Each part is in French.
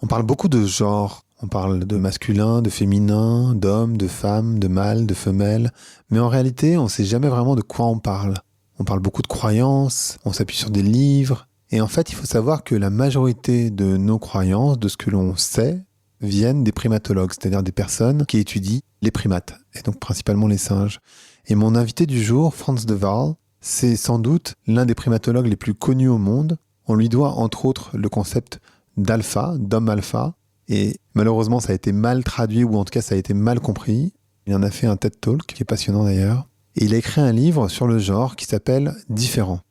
On parle beaucoup de genre. On parle de masculin, de féminin, d'homme, de femme, de mâle, de femelle. Mais en réalité, on ne sait jamais vraiment de quoi on parle. On parle beaucoup de croyances, on s'appuie sur des livres. Et en fait, il faut savoir que la majorité de nos croyances, de ce que l'on sait, viennent des primatologues, c'est-à-dire des personnes qui étudient les primates, et donc principalement les singes. Et mon invité du jour, Frans de Waal, c'est sans doute l'un des primatologues les plus connus au monde. On lui doit entre autres le concept d'alpha, d'homme alpha, et malheureusement ça a été mal traduit, ou en tout cas ça a été mal compris. Il en a fait un TED Talk, qui est passionnant d'ailleurs, et il a écrit un livre sur le genre qui s'appelle « Différent ».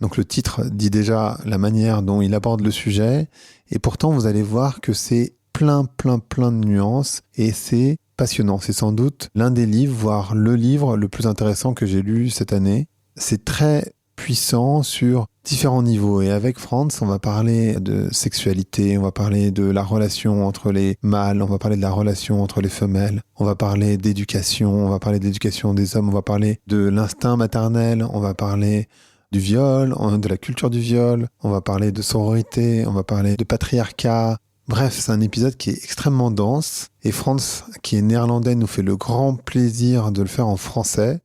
Donc le titre dit déjà la manière dont il aborde le sujet, et pourtant vous allez voir que c'est plein de nuances, et c'est passionnant. C'est sans doute l'un des livres, voire le livre le plus intéressant que j'ai lu cette année. C'est très puissant sur différents niveaux. Et avec Frans, on va parler de sexualité, on va parler de la relation entre les mâles, on va parler de la relation entre les femelles, on va parler d'éducation, on va parler d'éducation des hommes, on va parler de l'instinct maternel, on va parler du viol, de la culture du viol, on va parler de sororité, on va parler de patriarcat. Bref, c'est un épisode qui est extrêmement dense. Et Frans, qui est néerlandais, nous fait le grand plaisir de le faire en français.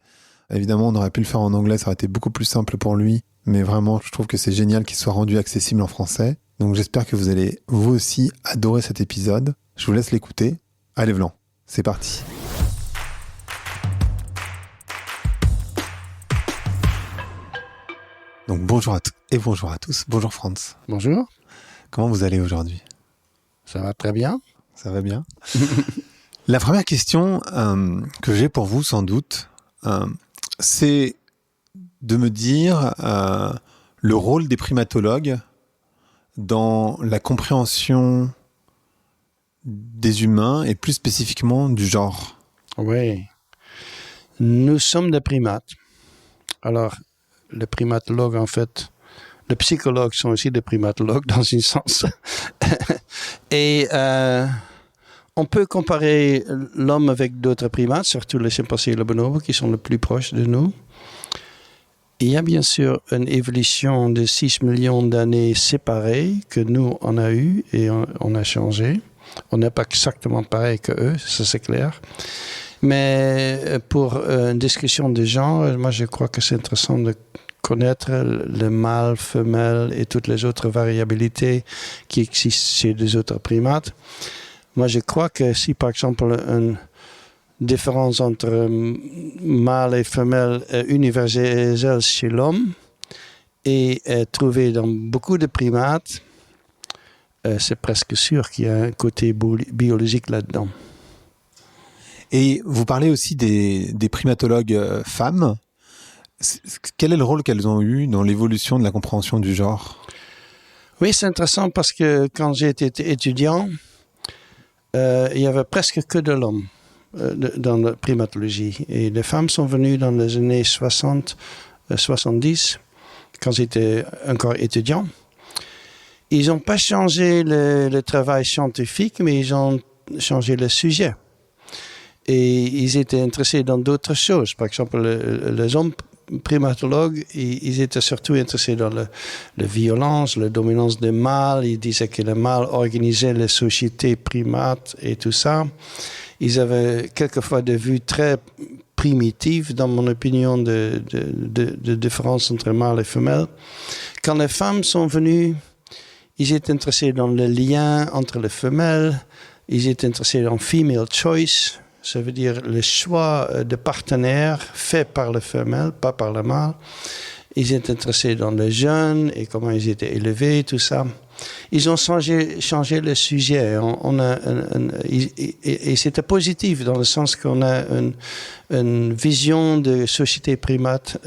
Évidemment, on aurait pu le faire en anglais, ça aurait été beaucoup plus simple pour lui. Mais vraiment, je trouve que c'est génial qu'il soit rendu accessible en français. Donc j'espère que vous allez, vous aussi, adorer cet épisode. Je vous laisse l'écouter. Allez, Vlan, c'est parti. Donc bonjour à toutes et bonjour à tous. Bonjour Frans. Bonjour. Comment vous allez aujourd'hui ? Ça va très bien. Ça va bien. La première question que j'ai pour vous, sans doute, c'est de me dire le rôle des primatologues dans la compréhension des humains et plus spécifiquement du genre. Oui. Nous sommes des primates. Alors, les primatologues, en fait, les psychologues sont aussi des primatologues dans un sens. Et on peut comparer l'homme avec d'autres primates, surtout les chimpanzés et les bonobos qui sont les plus proches de nous. Il y a bien sûr une évolution de 6 millions d'années séparées que nous, on a eu et on a changé. On n'est pas exactement pareil que eux, ça c'est clair. Mais pour une discussion de genre, moi je crois que c'est intéressant de connaître le mâle, femelle et toutes les autres variabilités qui existent chez les autres primates. Moi je crois que si par exemple une différence entre mâle et femelle est universelle chez l'homme et est trouvée dans beaucoup de primates, c'est presque sûr qu'il y a un côté biologique là-dedans. Et vous parlez aussi des primatologues femmes. Quel est le rôle qu'elles ont eu dans l'évolution de la compréhension du genre ? Oui, c'est intéressant parce que quand j'étais étudiant, il y avait presque que de l'homme dans la primatologie. Et les femmes sont venues dans les années 60, 70, quand j'étais encore étudiant. Ils n'ont pas changé le travail scientifique, mais ils ont changé le sujet. Et ils étaient intéressés dans d'autres choses. Par exemple, les hommes primatologues, ils étaient surtout intéressés dans la violence, la dominance des mâles. Ils disaient que les mâles organisaient les sociétés primates et tout ça. Ils avaient quelquefois des vues très primitives, dans mon opinion, de différence entre mâles et femelles. Quand les femmes sont venues, ils étaient intéressés dans le lien entre les femelles. Ils étaient intéressés en female choice. Ça veut dire le choix de partenaires fait par les femelles, pas par le mâle. Ils étaient intéressés dans les jeunes et comment ils étaient élevés, tout ça. Ils ont changé le sujet. Et c'était positif dans le sens qu'on a une vision de société primate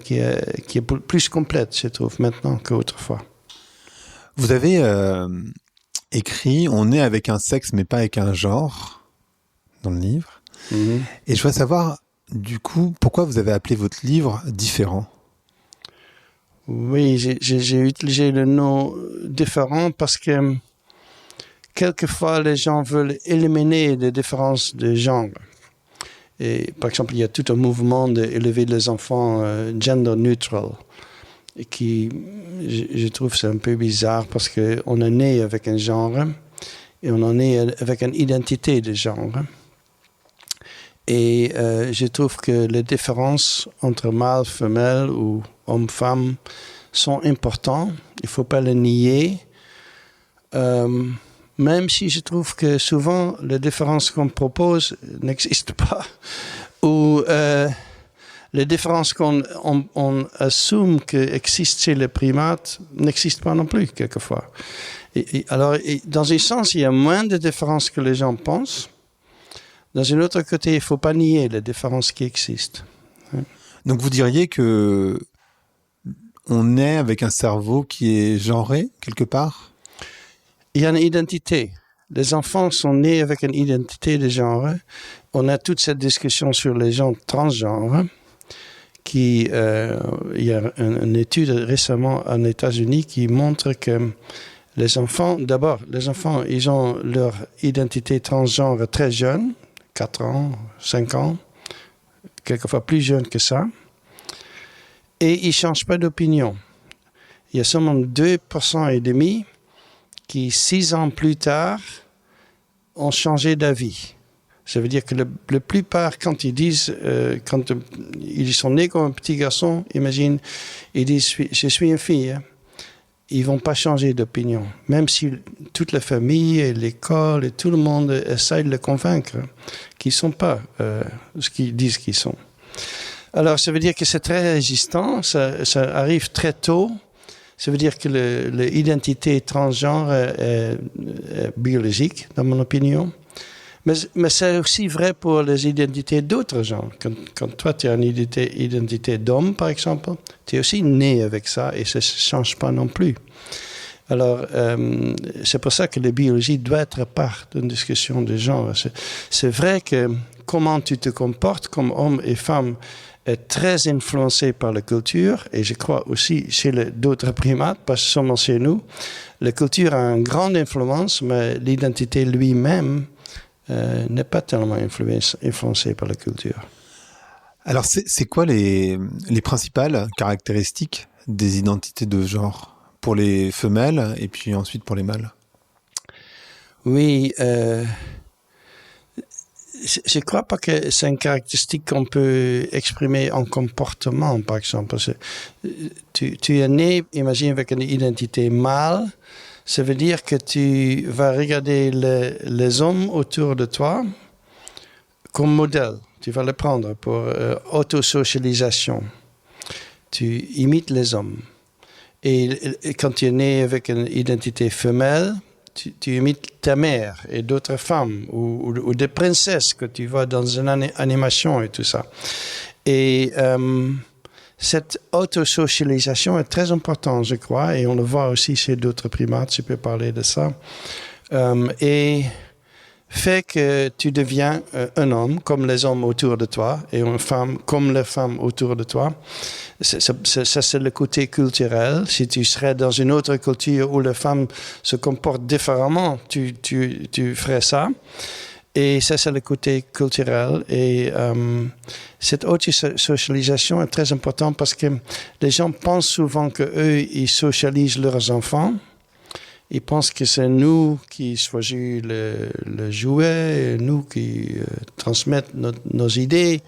qui est plus complète, je trouve, maintenant qu'autrefois. Vous avez écrit « On est avec un sexe mais pas avec un genre » dans le livre. Mm-hmm. Et je voudrais savoir, du coup, pourquoi vous avez appelé votre livre « Différent » ? Oui, j'ai utilisé le nom « Différent » parce que quelquefois les gens veulent éliminer les différences de genre. Et, par exemple, il y a tout un mouvement d'élever les enfants gender neutral. Et qui, je trouve, c'est un peu bizarre parce qu'on est né avec un genre et on en est avec une identité de genre. Et je trouve que les différences entre mâle, femelle ou homme-femme sont importantes. Il ne faut pas les nier. Même si je trouve que souvent les différences qu'on propose n'existent pas. Ou les différences qu'on assume qu'existent chez les primates n'existent pas non plus, quelquefois. Alors, dans un sens, il y a moins de différences que les gens pensent. Dans un autre côté, il ne faut pas nier les différences qui existent. Donc vous diriez que on est avec un cerveau qui est genré, quelque part ? Il y a une identité. Les enfants sont nés avec une identité de genre. On a toute cette discussion sur les gens transgenres. Il y a une étude récemment aux États-Unis qui montre que les enfants, ils ont leur identité transgenre très jeune, 4 ans, 5 ans, quelquefois plus jeune que ça, et ils ne changent pas d'opinion. Il y a seulement 2,5% qui, 6 ans plus tard, ont changé d'avis. Ça veut dire que la plupart, quand ils disent, quand ils sont nés comme un petit garçon, imagine, ils disent « je suis une fille hein ». Ils ne vont pas changer d'opinion. Même si toute la famille et l'école et tout le monde essaie de les convaincre qu'ils ne sont pas ce qu'ils disent qu'ils sont. Alors, ça veut dire que c'est très résistant, ça arrive très tôt. Ça veut dire que l'identité transgenre est biologique, dans mon opinion. Mais c'est aussi vrai pour les identités d'autres genres. Quand toi, tu as une identité d'homme, par exemple, tu es aussi né avec ça et ça ne change pas non plus. Alors, c'est pour ça que la biologie doit être part d'une discussion de genre. C'est vrai que comment tu te comportes comme homme et femme est très influencé par la culture, et je crois aussi chez d'autres primates, pas seulement chez nous. La culture a une grande influence, mais l'identité lui-même n'est pas tellement influencé par la culture. Alors, c'est quoi les principales caractéristiques des identités de genre pour les femelles et puis ensuite pour les mâles? Oui, je ne crois pas que c'est une caractéristique qu'on peut exprimer en comportement, par exemple. Parce que tu es né, imagine, avec une identité mâle. Ça veut dire que tu vas regarder les hommes autour de toi comme modèle. Tu vas les prendre pour autosocialisation. Tu imites les hommes. Et quand tu es né avec une identité femelle, tu imites ta mère et d'autres femmes ou des princesses que tu vois dans une animation et tout ça. Et cette autosocialisation est très importante, je crois, et on le voit aussi chez d'autres primates, je peux parler de ça, et fait que tu deviens un homme comme les hommes autour de toi et une femme comme les femmes autour de toi. Ça, c'est le côté culturel. Si tu serais dans une autre culture où les femmes se comportent différemment, tu ferais ça. Et ça, c'est le côté culturel. Et cette autosocialisation est très importante parce que les gens pensent souvent qu'eux, ils socialisent leurs enfants. Ils pensent que c'est nous qui choisissons le jouet, nous qui transmettons nos idées.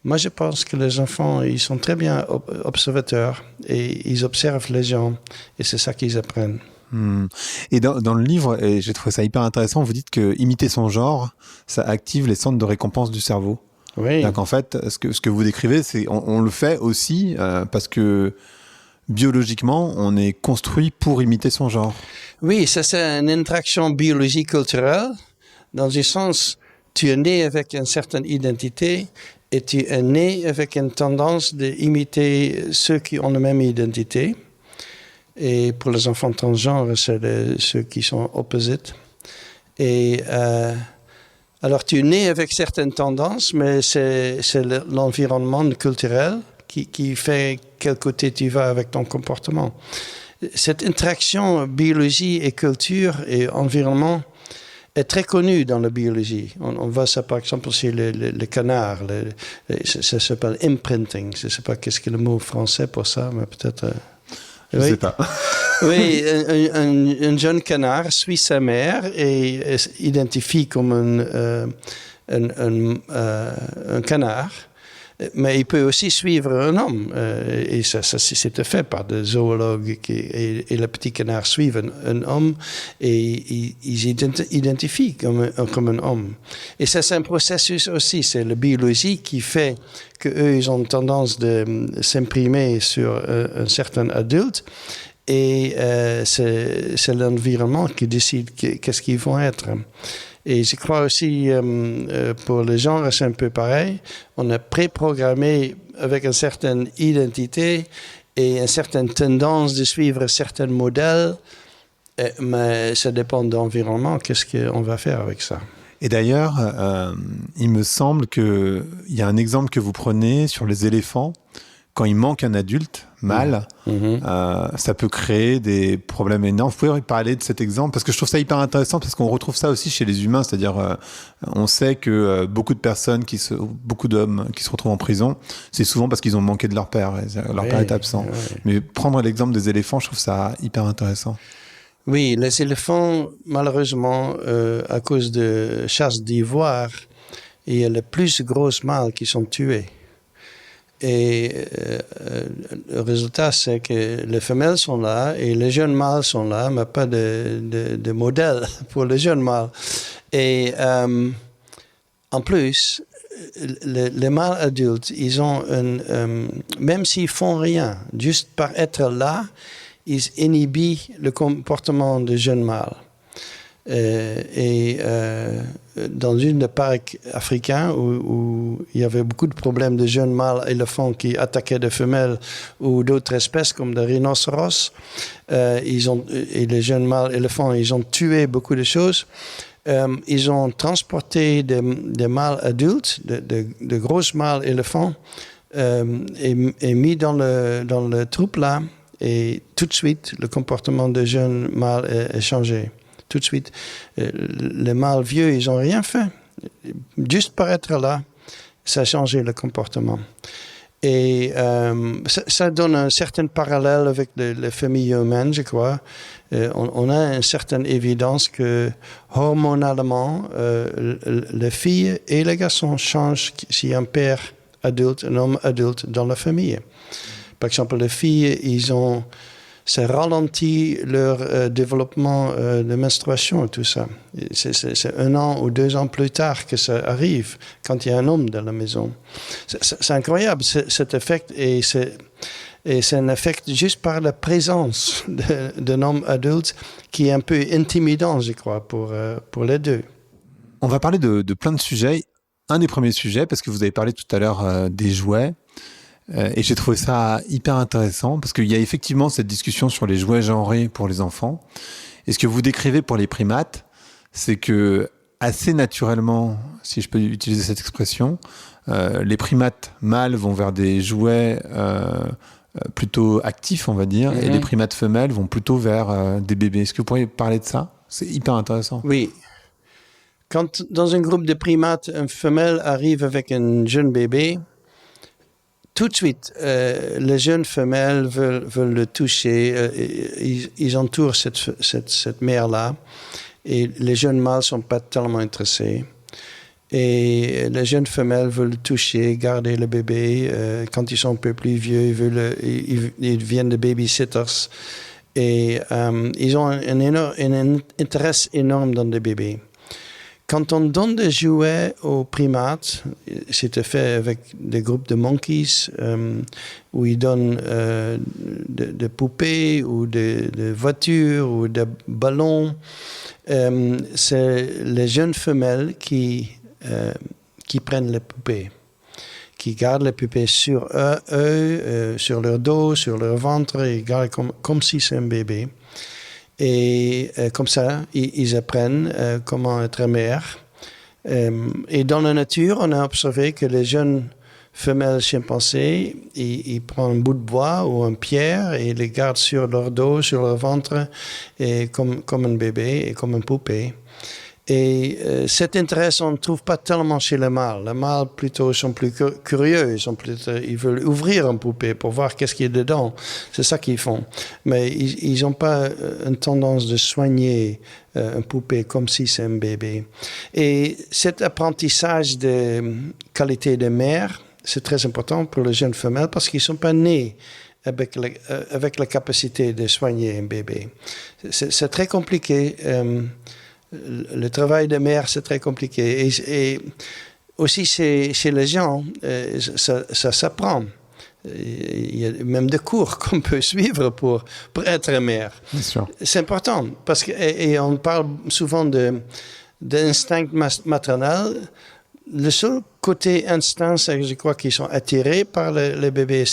Moi, je pense que les enfants, ils sont très bien observateurs et ils observent les gens et c'est ça qu'ils apprennent. Et dans le livre, et j'ai trouvé ça hyper intéressant, vous dites que imiter son genre, ça active les centres de récompense du cerveau. Oui. Donc en fait, ce que vous décrivez, c'est on le fait aussi parce que biologiquement, on est construit pour imiter son genre. Oui, ça c'est une interaction biologique culturelle. Dans un sens, tu es né avec une certaine identité et tu es né avec une tendance d'imiter ceux qui ont la même identité. Et pour les enfants transgenres, c'est ceux qui sont opposites. Et alors, tu es né avec certaines tendances, mais c'est l'environnement culturel qui fait quel côté tu vas avec ton comportement. Cette interaction biologie et culture et environnement est très connue dans la biologie. On voit ça par exemple chez les canards. Ça s'appelle imprinting. Je ne sais pas qu'est-ce que le mot français pour ça, mais peut-être... Je ne sais pas. Oui, un jeune canard suit sa mère et s'identifie comme un canard. Mais il peut aussi suivre un homme. Et ça c'était fait par des zoologues. Et le petit canard suit un homme et ils identifient comme un homme. Et ça, c'est un processus aussi. C'est la biologie qui fait qu'eux, ils ont tendance de s'imprimer sur un certain adulte. Et c'est l'environnement qui décide qu'est-ce qu'ils vont être. Et je crois aussi, pour les genres, c'est un peu pareil. On est préprogrammé avec une certaine identité et une certaine tendance de suivre certains modèles, mais ça dépend de l'environnement. Qu'est-ce qu'on va faire avec ça? Et d'ailleurs, il me semble qu'il y a un exemple que vous prenez sur les éléphants. Quand il manque un adulte mâle, ça peut créer des problèmes énormes. Vous pouvez parler de cet exemple parce que je trouve ça hyper intéressant parce qu'on retrouve ça aussi chez les humains, c'est-à-dire on sait que beaucoup d'hommes qui se retrouvent en prison, c'est souvent parce qu'ils ont manqué de leur père, leur père est absent. Mais prendre l'exemple des éléphants, je trouve ça hyper intéressant. Oui, les éléphants, malheureusement, à cause de chasse d'ivoire, il y a les plus grosses mâles qui sont tués. Et le résultat, c'est que les femelles sont là et les jeunes mâles sont là, mais pas de modèle pour les jeunes mâles. Et en plus, les mâles adultes, ils ont même s'ils font rien, juste par être là, ils inhibent le comportement des jeunes mâles. Dans une des parcs africains où il y avait beaucoup de problèmes de jeunes mâles éléphants qui attaquaient des femelles ou d'autres espèces comme des rhinocéros, et les jeunes mâles éléphants, ils ont tué beaucoup de choses. Ils ont transporté des mâles adultes, de grosses mâles éléphants, et mis dans le troupe là, et tout de suite, le comportement des jeunes mâles est changé. Tout de suite. Les mâles vieux, ils n'ont rien fait. Juste par être là, ça a changé le comportement. Et ça donne un certain parallèle avec les familles humaines, je crois. On a une certaine évidence que hormonalement, les filles et les garçons changent s'il y a un père adulte, un homme adulte dans la famille. Par exemple, les filles, ça ralentit leur développement de menstruation et tout ça. C'est 1 an ou 2 ans plus tard que ça arrive, quand il y a un homme dans la maison. C'est incroyable, cet effet, et c'est un effet juste par la présence d'un homme adulte qui est un peu intimidant, je crois, pour les deux. On va parler de plein de sujets. Un des premiers sujets, parce que vous avez parlé tout à l'heure des jouets, et j'ai trouvé ça hyper intéressant parce qu'il y a effectivement cette discussion sur les jouets genrés pour les enfants. Et ce que vous décrivez pour les primates, c'est que assez naturellement, si je peux utiliser cette expression, les primates mâles vont vers des jouets plutôt actifs, on va dire, et les primates femelles vont plutôt vers des bébés. Est-ce que vous pourriez parler de ça? C'est hyper intéressant. Oui. Quand dans un groupe de primates, une femelle arrive avec un jeune bébé, tout de suite, les jeunes femelles veulent le toucher. Ils entourent cette mère-là. Et les jeunes mâles ne sont pas tellement intéressés. Et les jeunes femelles veulent le toucher, garder le bébé. Quand ils sont un peu plus vieux, ils deviennent des babysitters. Et ils ont un intérêt énorme dans les bébés. Quand on donne des jouets aux primates, c'était fait avec des groupes de monkeys, où ils donnent des poupées ou des voitures ou des ballons. C'est les jeunes femelles qui prennent les poupées, qui gardent les poupées sur eux, sur leur dos, sur leur ventre, et gardent comme si c'est un bébé. Et comme ça, ils apprennent comment être mère. Et dans la nature, on a observé que les jeunes femelles chimpanzés, ils prennent un bout de bois ou une pierre et ils les gardent sur leur dos, sur leur ventre, et comme un bébé et comme une poupée. Et cet intérêt, on ne trouve pas tellement chez les mâles. Les mâles, plutôt, sont plus curieux. Ils veulent ouvrir une poupée pour voir qu'est-ce qu'il y a dedans. C'est ça qu'ils font. Mais ils n'ont pas une tendance de soigner une poupée comme si c'est un bébé. Et cet apprentissage de qualité de mère, c'est très important pour les jeunes femelles parce qu'ils ne sont pas nés avec la capacité de soigner un bébé. C'est très compliqué. Le travail de mère, c'est très compliqué. Et aussi, chez les gens, ça s'apprend. Il y a même des cours qu'on peut suivre pour être mère. Bien sûr. C'est important, parce et on parle souvent d'instinct maternel. Le seul côté instinct, c'est que je crois qu'ils sont attirés par le bébé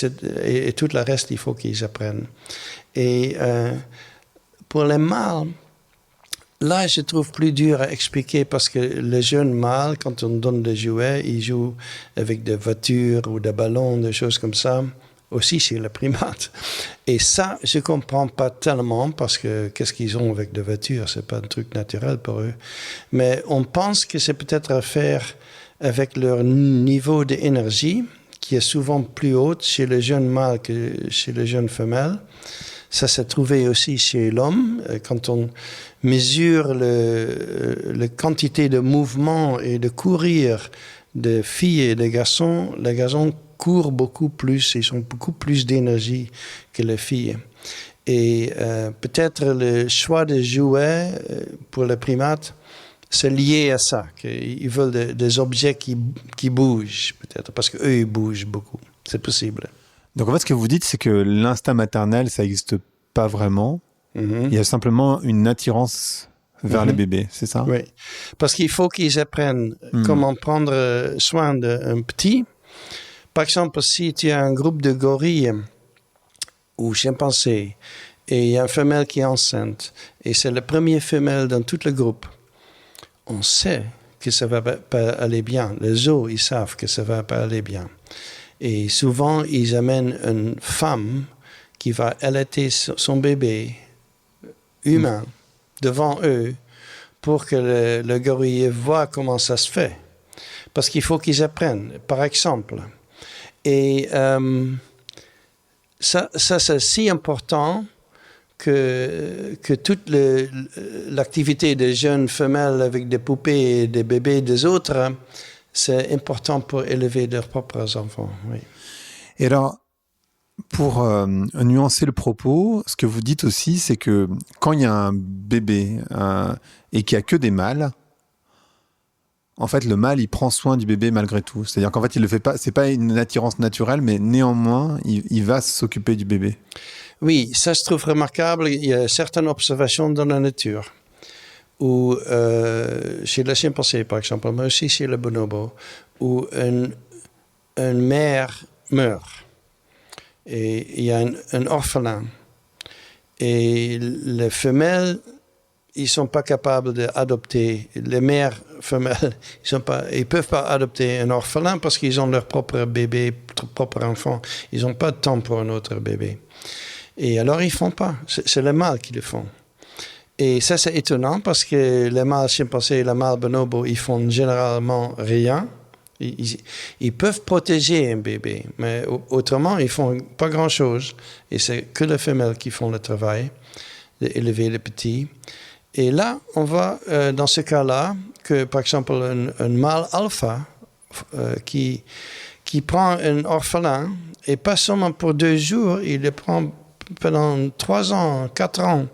et tout le reste, il faut qu'ils apprennent. Et pour les mâles, là, je trouve plus dur à expliquer parce que les jeunes mâles, quand on donne des jouets, ils jouent avec des voitures ou des ballons, des choses comme ça, aussi chez les primates. Et ça, je ne comprends pas tellement parce que qu'est-ce qu'ils ont avec des voitures? Ce n'est pas un truc naturel pour eux. Mais on pense que c'est peut-être à faire avec leur niveau d'énergie, qui est souvent plus haut chez les jeunes mâles que chez les jeunes femelles. Ça s'est trouvé aussi chez l'homme. Quand on mesure la quantité de mouvement et de courir des filles et des garçons, les garçons courent beaucoup plus, ils ont beaucoup plus d'énergie que les filles. Et peut-être le choix des jouets pour les primates, c'est lié à ça, qu'ils veulent des objets qui bougent, peut-être, parce qu'eux, ils bougent beaucoup. C'est possible. Donc en fait, ce que vous dites, c'est que l'instinct maternel, ça n'existe pas vraiment. Il y a simplement une attirance vers les bébés, c'est ça? Oui, parce qu'il faut qu'ils apprennent comment prendre soin d'un petit. Par exemple, si tu as un groupe de gorilles ou chimpanzés et il y a une femelle qui est enceinte et c'est la première femelle dans tout le groupe, on sait que ça va pas aller bien. Les zoos, ils savent que ça va pas aller bien. Et souvent, ils amènent une femme qui va allaiter son bébé humain devant eux pour que le gorille voit comment ça se fait. Parce qu'il faut qu'ils apprennent, par exemple. Et ça c'est si important que toute l'activité des jeunes femelles avec des poupées et des bébés des autres, c'est important pour élever leurs propres enfants. Oui. Et alors, pour nuancer le propos, ce que vous dites aussi, c'est que quand il y a un bébé et qu'il n'y a que des mâles, en fait, le mâle, il prend soin du bébé malgré tout. C'est-à-dire qu'en fait, il le fait pas. C'est pas une attirance naturelle, mais néanmoins, il va s'occuper du bébé. Oui, ça se trouve remarquable. Il y a certaines observations dans la nature, où chez les chimpanzés, par exemple, mais aussi chez les bonobos, où une mère meurt et il y a un orphelin. Et les femelles, ils ne sont pas capables d'adopter. Les mères femelles, ils ne peuvent pas adopter un orphelin parce qu'ils ont leur propre bébé, leur propre enfant. Ils n'ont pas de temps pour un autre bébé. Et alors, ils ne font pas. C'est les mâles qui le font. Et ça, c'est étonnant parce que les mâles chimpanzés et les mâles bonobos, ils font généralement rien. Ils peuvent protéger un bébé, mais autrement, ils font pas grand-chose. Et c'est que les femelles qui font le travail d'élever les petits. Et là, on voit dans ce cas-là que, par exemple, un mâle alpha qui prend un orphelin, et pas seulement pour 2 jours, il le prend pendant 3 ans, 4 ans.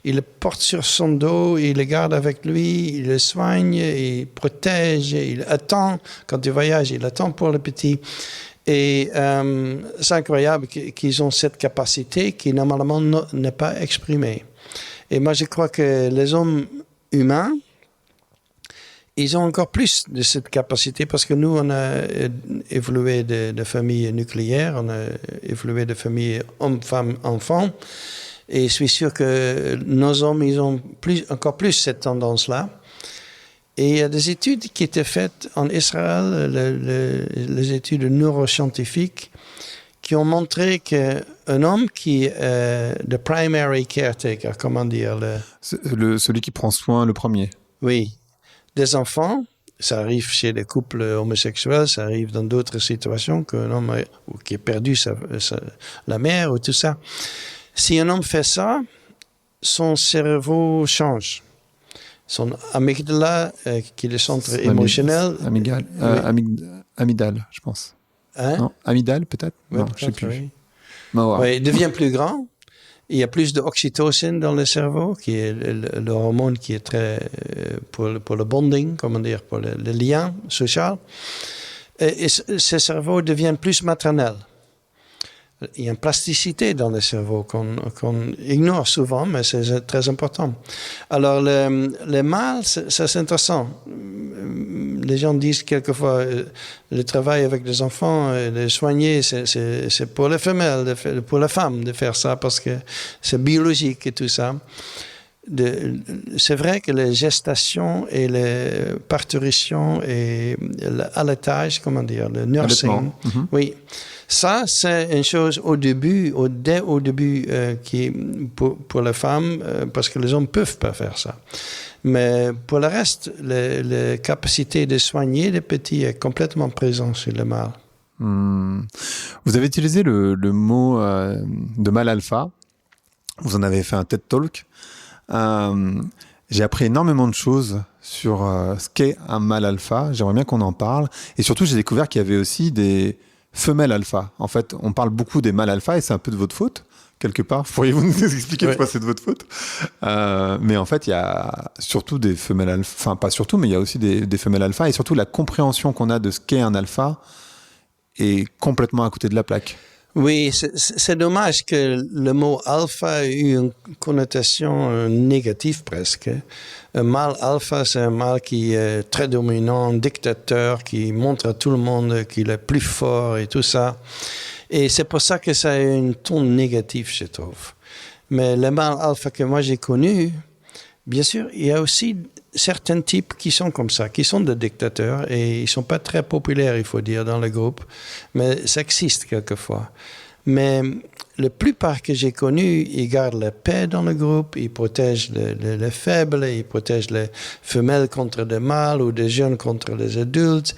Il le porte sur son dos, il le garde avec lui, il le soigne, il protège, il attend. Quand il voyage, il attend pour le petit. Et c'est incroyable qu'ils ont cette capacité qui, normalement, n'est pas exprimée. Et moi, je crois que les hommes humains, ils ont encore plus de cette capacité parce que nous, on a évolué de familles nucléaires, on a évolué de familles hommes, femmes, enfants. Et je suis sûr que nos hommes, ils ont encore plus cette tendance-là. Et il y a des études qui étaient faites en Israël, les études neuroscientifiques, qui ont montré qu'un homme qui est le primary caretaker, comment dire? Celui qui prend soin le premier. Oui. des enfants. Ça arrive chez les couples homosexuels, ça arrive dans d'autres situations qu'un homme qui a perdu la mère ou tout ça. Si un homme fait ça, son cerveau change. Son amygdala, qui est le centre émotionnel... Amygdale, je pense. Hein? Non, amygdale peut-être? Ouais, Non, peut-être, je sais plus. oui. Ouais. Il devient plus grand. Il y a plus d'oxytocine dans le cerveau, qui est le hormone qui est très pour le bonding, comment dire, pour le lien social. Et ce cerveau devient plus maternel. Il y a une plasticité dans le cerveau qu'on ignore souvent, mais c'est très important. Alors, le mâle, ça c'est intéressant. Les gens disent quelquefois, le travail avec les enfants, les soigner, c'est pour les femelles, pour les femmes de faire ça, parce que c'est biologique et tout ça. C'est vrai que les gestations et les parturitions et l'allaitage, comment dire, le nursing, oui. Ça, c'est une chose dès au début, qui pour les femmes, parce que les hommes peuvent pas faire ça. Mais pour le reste, la capacité de soigner les petits est complètement présente chez le mâle. Vous avez utilisé le mot de mâle alpha. Vous en avez fait un TED Talk. J'ai appris énormément de choses sur ce qu'est un mâle alpha. J'aimerais bien qu'on en parle. Et surtout, j'ai découvert qu'il y avait aussi des femelles alpha. En fait, on parle beaucoup des mâles alpha et c'est un peu de votre faute, quelque part. Pourriez-vous nous expliquer pourquoi c'est de votre faute? Mais en fait, il y a surtout des femelles alpha. Enfin, pas surtout, mais il y a aussi des femelles alpha. Et surtout, la compréhension qu'on a de ce qu'est un alpha est complètement à côté de la plaque. Oui, c'est dommage que le mot alpha ait eu une connotation négative presque. Un mâle alpha, c'est un mâle qui est très dominant, dictateur, qui montre à tout le monde qu'il est plus fort et tout ça. Et c'est pour ça que ça a une ton négatif, je trouve. Mais le mâle alpha que moi j'ai connu, bien sûr, il y a aussi certains types qui sont comme ça, qui sont des dictateurs et ils ne sont pas très populaires, il faut dire, dans le groupe. Mais ça existe quelquefois. Mais la plupart que j'ai connus, ils gardent la paix dans le groupe, ils protègent les faibles, ils protègent les femelles contre les mâles ou les jeunes contre les adultes.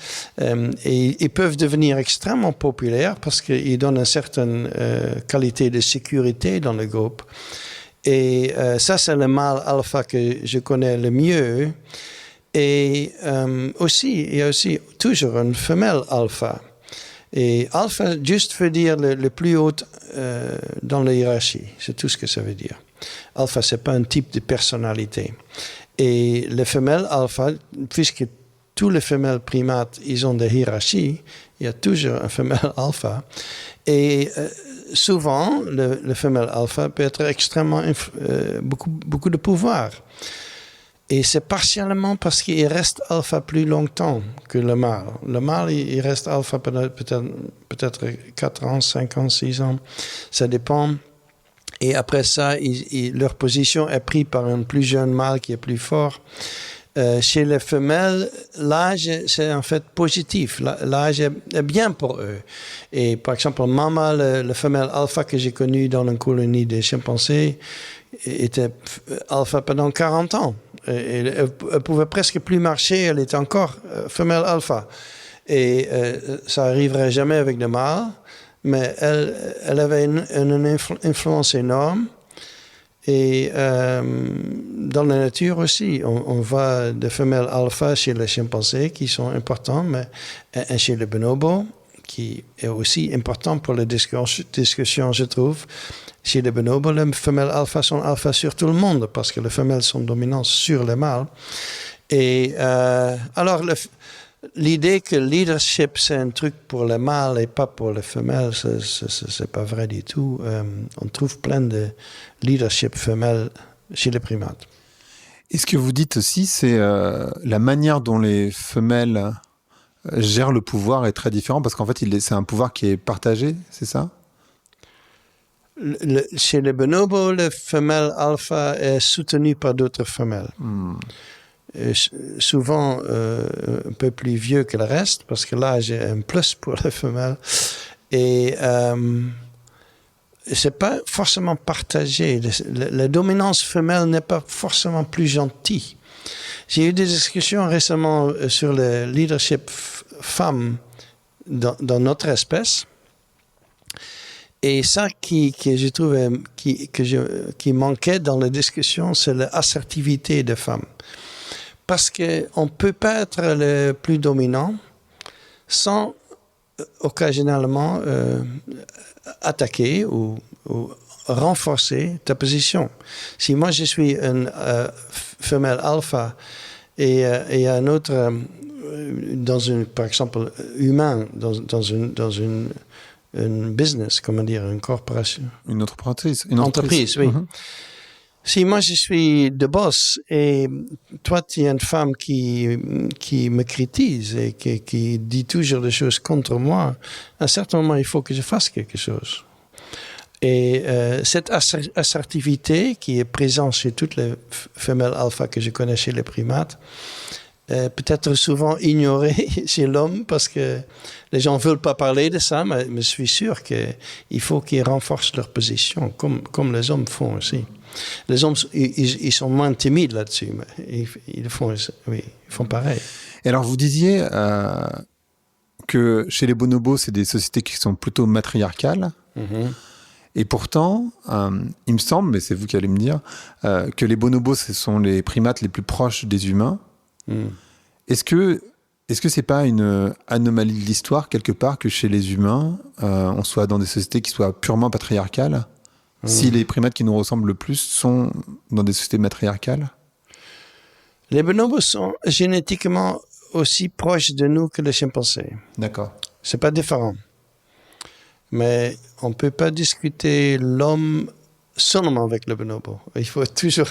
Et ils peuvent devenir extrêmement populaires parce qu'ils donnent une certaine qualité de sécurité dans le groupe. Et ça, c'est le mâle alpha que je connais le mieux. Et aussi, il y a aussi toujours une femelle alpha. Et alpha, juste veut dire le plus haut dans la hiérarchie. C'est tout ce que ça veut dire. Alpha, c'est pas un type de personnalité. Et les femelles alpha, puisque tous les femelles primates, ils ont des hiérarchies, il y a toujours un femelle alpha. Et souvent, le femelle alpha peut être extrêmement beaucoup de pouvoir. Et c'est partiellement parce qu'il reste alpha plus longtemps que le mâle. Le mâle, il reste alpha peut-être 4 ans, 5 ans, 6 ans. Ça dépend. Et après ça, leur position est prise par un plus jeune mâle qui est plus fort. Chez les femelles, l'âge, c'est en fait positif. L'âge est bien pour eux. Et par exemple, Mama, le femelle alpha que j'ai connue dans une colonie des chimpanzés, était alpha pendant 40 ans. Elle pouvait presque plus marcher, elle était encore femelle alpha. Et ça n'arriverait jamais avec des mâles, mais elle avait une influence énorme. Et dans la nature aussi, on voit des femelles alpha chez les chimpanzés qui sont importants, mais chez les bonobos, qui est aussi important pour les discussions, je trouve. Chez les bonobos, les femelles alpha sont alpha sur tout le monde parce que les femelles sont dominantes sur les mâles. Et alors, l'idée que le leadership, c'est un truc pour les mâles et pas pour les femelles, c'est pas vrai du tout. On trouve plein de leadership femelle chez les primates. Et ce que vous dites aussi, c'est la manière dont les femelles gèrent le pouvoir est très différente parce qu'en fait, c'est un pouvoir qui est partagé, c'est ça? Chez les bonobos, le femelle alpha est soutenue par d'autres femelles. Souvent un peu plus vieux que le reste, parce que l'âge est un plus pour les femelles. Et c'est pas forcément partagé. La dominance femelle n'est pas forcément plus gentille. J'ai eu des discussions récemment sur le leadership femme dans notre espèce. Et ça que je trouvais qui manquait dans la discussion, c'est l'assertivité des femmes. Parce qu'on ne peut pas être le plus dominant sans occasionnellement attaquer ou renforcer ta position. Si moi je suis une femelle alpha et un autre par exemple humain dans une business, comment dire, une corporation. Une entreprise. Une entreprise, oui. Mm-hmm. Si moi je suis de boss et toi tu es une femme qui me critique et qui dit toujours des choses contre moi, à un certain moment il faut que je fasse quelque chose. Et cette assertivité qui est présente chez toutes les femelles alpha que je connais chez les primates, peut-être souvent ignorée chez l'homme parce que les gens ne veulent pas parler de ça, mais je suis sûr qu'il faut qu'ils renforcent leur position, comme les hommes font aussi. Les hommes, ils sont moins timides là-dessus, mais ils font pareil. Et alors, vous disiez que chez les bonobos, c'est des sociétés qui sont plutôt matriarcales. Mm-hmm. Et pourtant, il me semble, mais c'est vous qui allez me dire, que les bonobos, ce sont les primates les plus proches des humains. Est-ce que c'est pas une anomalie de l'histoire quelque part que chez les humains, on soit dans des sociétés qui soient purement patriarcales, si les primates qui nous ressemblent le plus sont dans des sociétés matriarcales? Les bonobos sont génétiquement aussi proches de nous que les chimpanzés. D'accord. C'est pas différent. Mais on peut pas discuter l'homme seulement avec le bonobo. Il faut toujours...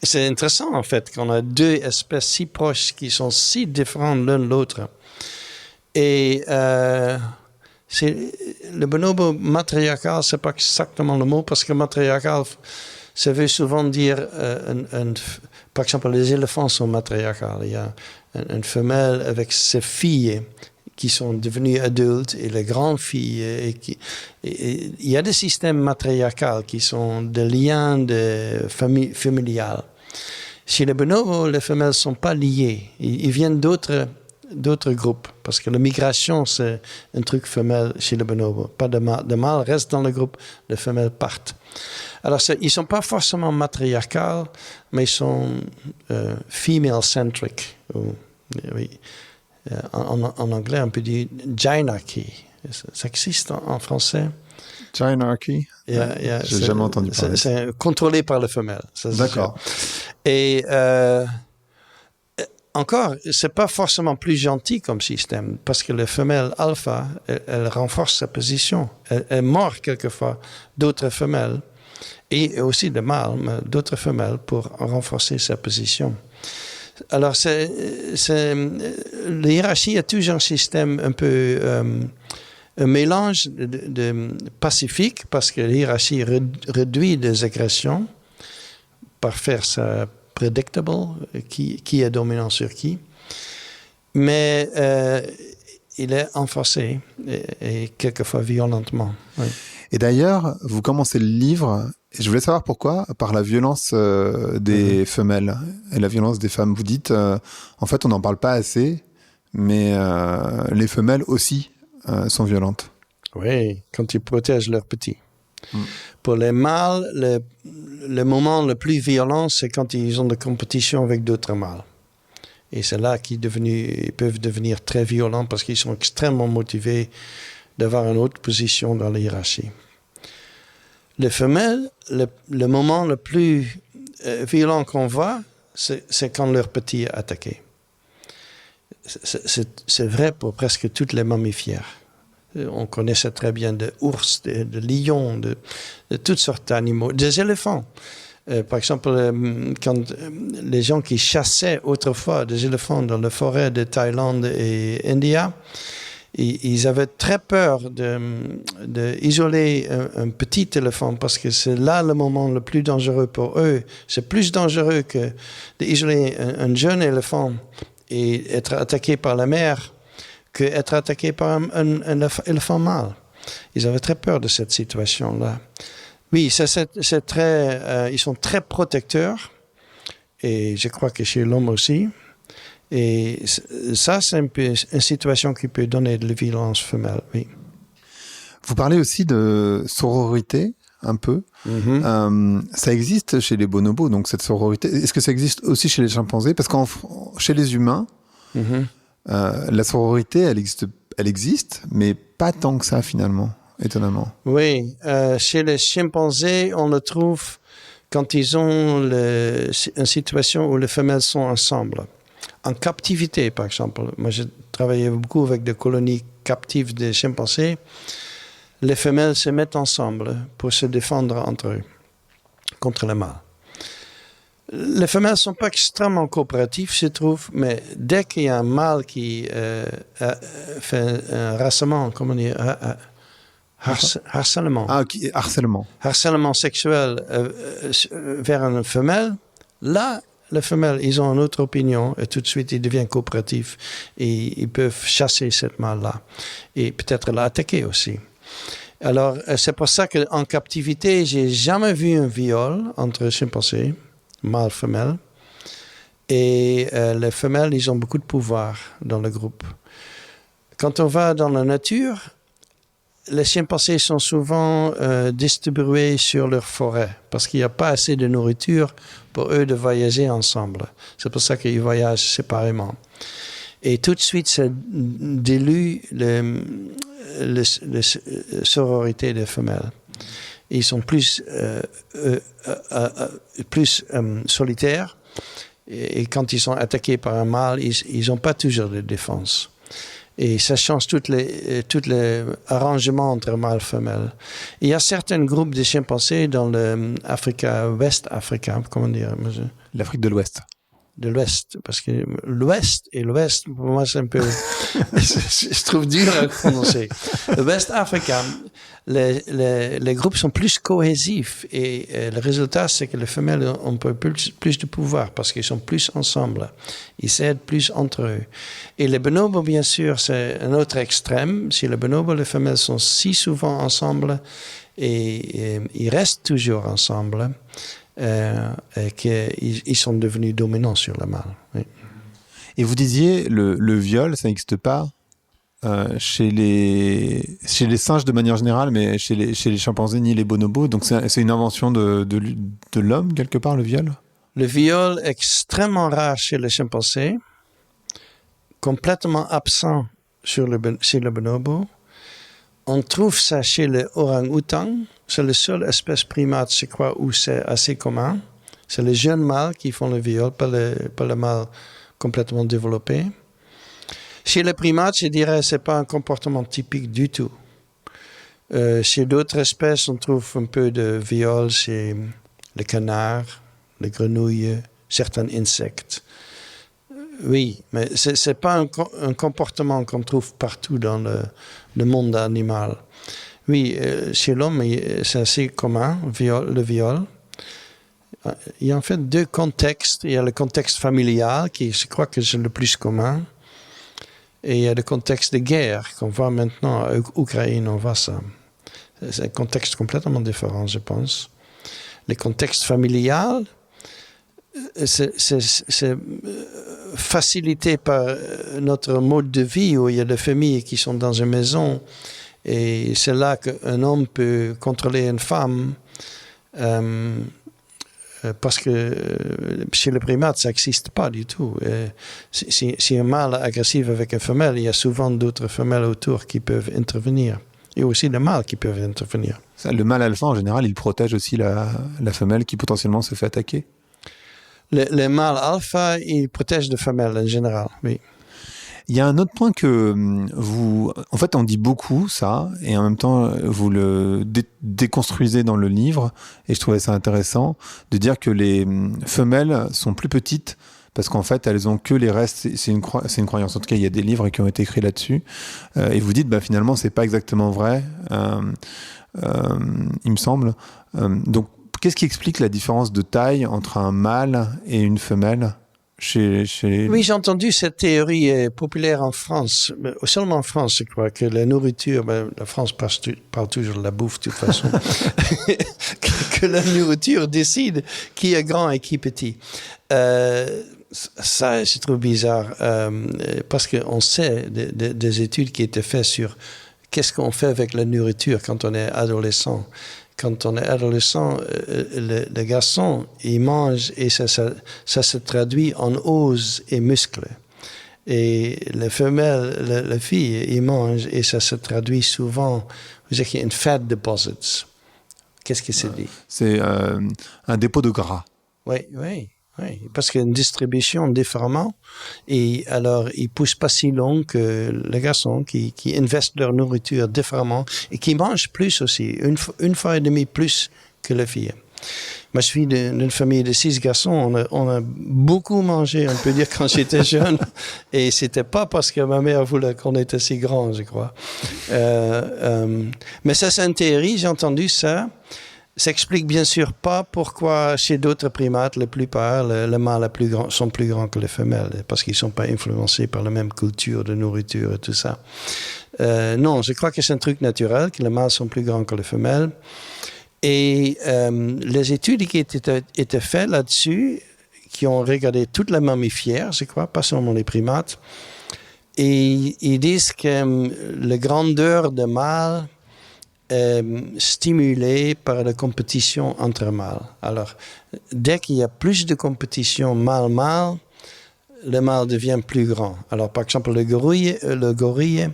C'est intéressant, en fait, qu'on a deux espèces si proches qui sont si différentes l'un de l'autre. Et le bonobo matriarcal, c'est pas exactement le mot, parce que matriarcal, ça veut souvent dire... par exemple, les éléphants sont matriarcales. Il y a une femelle avec ses filles qui sont devenues adultes et les grandes filles. Il y a des systèmes matriarcaux qui sont des liens familiales. Chez les bonobos, les femelles ne sont pas liées. Ils viennent d'autres groupes, parce que la migration, c'est un truc femelle chez les bonobos. Pas de mâles restent dans le groupe, les femelles partent. Alors, ils ne sont pas forcément matriarcales, mais ils sont female-centric. Oui. En anglais, on peut dire gynarchy. Ça existe en français. Gynarchy? J'ai jamais entendu parler. C'est contrôlé par les femelles. D'accord. Et encore, c'est pas forcément plus gentil comme système, parce que les femelles alpha, elle renforce sa position. Elle mord quelquefois d'autres femelles, et aussi des mâles, mais d'autres femelles pour renforcer sa position. Alors, la hiérarchie est toujours un système un peu un mélange de pacifique, parce que la hiérarchie réduit les agressions par faire ça predictable, qui est dominant sur qui. Mais il est renforcé et quelquefois violentement. Oui. Et d'ailleurs, vous commencez le livre, et je voulais savoir pourquoi, par la violence des femelles et la violence des femmes. Vous dites, en fait, on n'en parle pas assez, mais les femelles aussi sont violentes. Oui, quand ils protègent leurs petits. Pour les mâles, le moment le plus violent, c'est quand ils ont de compétition avec d'autres mâles. Et c'est là qu'ils peuvent devenir très violents parce qu'ils sont extrêmement motivés d'avoir une autre position dans la hiérarchie. Les femelles, le moment le plus violent qu'on voit, c'est quand leur petit est attaqué. C'est vrai pour presque toutes les mammifères. On connaît ça très bien de ours, de lions, de toutes sortes d'animaux, des éléphants. Par exemple, quand les gens qui chassaient autrefois des éléphants dans les forêts de Thaïlande et India, ils avaient très peur d'isoler un petit éléphant parce que c'est là le moment le plus dangereux pour eux. C'est plus dangereux que d'isoler un jeune éléphant et être attaqué par la mère qu'être attaqué par un éléphant mâle. Ils avaient très peur de cette situation-là. Oui, c'est très, ils sont très protecteurs et je crois que chez l'homme aussi. Et ça, c'est un peu une situation qui peut donner de la violence femelle, oui. Vous parlez aussi de sororité, un peu. Ça existe chez les bonobos, donc cette sororité. Est-ce que ça existe aussi chez les chimpanzés? Parce que chez les humains, la sororité, elle existe, mais pas tant que ça, finalement, étonnamment. Oui, chez les chimpanzés, on le trouve quand ils ont une situation où les femelles sont ensemble. En captivité, par exemple. Moi, j'ai travaillé beaucoup avec des colonies captives des chimpanzés. Les femelles se mettent ensemble pour se défendre entre eux, contre le mâle. Les femelles ne sont pas extrêmement coopératives, je trouve, mais dès qu'il y a un mâle qui fait un harcèlement, comment dire, harcèlement. Harcèlement. Harcèlement sexuel vers une femelle, là, les femelles, ils ont une autre opinion et tout de suite, ils deviennent coopératifs et ils peuvent chasser cette mâle-là et peut-être l'attaquer aussi. Alors, c'est pour ça qu'en captivité, j'ai jamais vu un viol entre chimpanzés, mâle-femelle. Et les femelles, ils ont beaucoup de pouvoir dans le groupe. Quand on va dans la nature, les chimpanzés sont souvent distribués sur leur forêt parce qu'il n'y a pas assez de nourriture pour eux de voyager ensemble. C'est pour ça qu'ils voyagent séparément. Et tout de suite, ça dilue la sororité des femelles. Ils sont plus solitaires et quand ils sont attaqués par un mâle, ils n'ont pas toujours de défense. Et ça change tous les arrangements entre mâles et femelles. Il y a certains groupes de chimpanzés dans l'Ouest africain, comment dire? L'Afrique de l'Ouest. De l'Ouest, parce que l'Ouest et l'Ouest, pour moi, c'est un peu... je trouve dur à prononcer. L'Ouest africain, les groupes sont plus cohésifs et le résultat, c'est que les femelles ont un peu plus de pouvoir parce qu'ils sont plus ensemble. Ils s'aident plus entre eux. Et les bonobos, bien sûr, c'est un autre extrême. Si les bonobos, les femelles sont si souvent ensemble et ils restent toujours ensemble, et qu'ils sont devenus dominants sur le mâle. Oui. Et vous disiez, le viol, ça n'existe pas chez les singes de manière générale, mais chez les chimpanzés ni les bonobos. Donc c'est une invention de l'homme, quelque part, le viol? Le viol est extrêmement rare chez les chimpanzés, complètement absent chez le bonobo. On trouve ça chez les orang-outans. C'est la seule espèce primate, je crois, où c'est assez commun. C'est les jeunes mâles qui font le viol, pas les mâles complètement développés. Chez les primates, je dirais que ce n'est pas un comportement typique du tout. Chez d'autres espèces, on trouve un peu de viol chez les canards, les grenouilles, certains insectes. Oui, mais ce n'est pas un comportement qu'on trouve partout dans le monde animal. Oui, chez l'homme, c'est assez commun, le viol. Il y a en fait deux contextes. Il y a le contexte familial, qui je crois que c'est le plus commun. Et il y a le contexte de guerre, qu'on voit maintenant en Ukraine, on voit ça. C'est un contexte complètement différent, je pense. Le contexte familial, c'est facilité par notre mode de vie où il y a des familles qui sont dans une maison et c'est là qu'un homme peut contrôler une femme parce que chez les primates ça n'existe pas du tout. Si un mâle est agressif avec une femelle, il y a souvent d'autres femelles autour qui peuvent intervenir. Et aussi les mâles qui peuvent intervenir. Le mâle alpha, en général, il protège aussi la femelle qui potentiellement se fait attaquer. Les mâles alpha, ils protègent les femelles en général, oui. Il y a un autre point que vous... En fait, on dit beaucoup ça, et en même temps, vous le déconstruisez dans le livre, et je trouvais ça intéressant de dire que les femelles sont plus petites parce qu'en fait, elles ont que les restes. C'est une croyance. En tout cas, il y a des livres qui ont été écrits là-dessus. Et vous dites, finalement, c'est pas exactement vrai, il me semble. Donc, qu'est-ce qui explique la différence de taille entre un mâle et une femelle ? Oui, j'ai entendu cette théorie populaire en France, mais seulement en France, je crois, que la nourriture, la France parle toujours de la bouffe de toute façon, que la nourriture décide qui est grand et qui est petit. Ça, c'est trop bizarre, parce qu'on sait des études qui étaient faites sur qu'est-ce qu'on fait avec la nourriture quand on est adolescent. Quand on est adolescent, le garçon, il mange et ça se traduit en os et muscles. Et la femelle, la fille, il mange et ça se traduit souvent, vous savez, in fat deposits. Qu'est-ce que c'est dit? C'est un dépôt de gras. Oui, parce qu'il y a une distribution différemment. Et alors, ils poussent pas si long que les garçons qui investissent leur nourriture différemment et qui mangent plus aussi, une fois et demie plus que les filles. Moi, je suis d'une famille de 6 garçons. On a beaucoup mangé, on peut dire, quand j'étais jeune. Et c'était pas parce que ma mère voulait qu'on était si grands, je crois. Mais ça, c'est une théorie, j'ai entendu ça. Ça explique bien sûr pas pourquoi chez d'autres primates, la plupart, les mâles sont plus grands que les femelles, parce qu'ils sont pas influencés par la même culture de nourriture et tout ça. Non, je crois que c'est un truc naturel, que les mâles sont plus grands que les femelles. Et les études qui étaient faites là-dessus, qui ont regardé toutes les mammifères, je crois, pas seulement les primates, et ils disent que la grandeur de mâles stimulé par la compétition entre mâles. Alors, dès qu'il y a plus de compétition mâle-mâle, le mâle devient plus grand. Alors, par exemple, le gorille,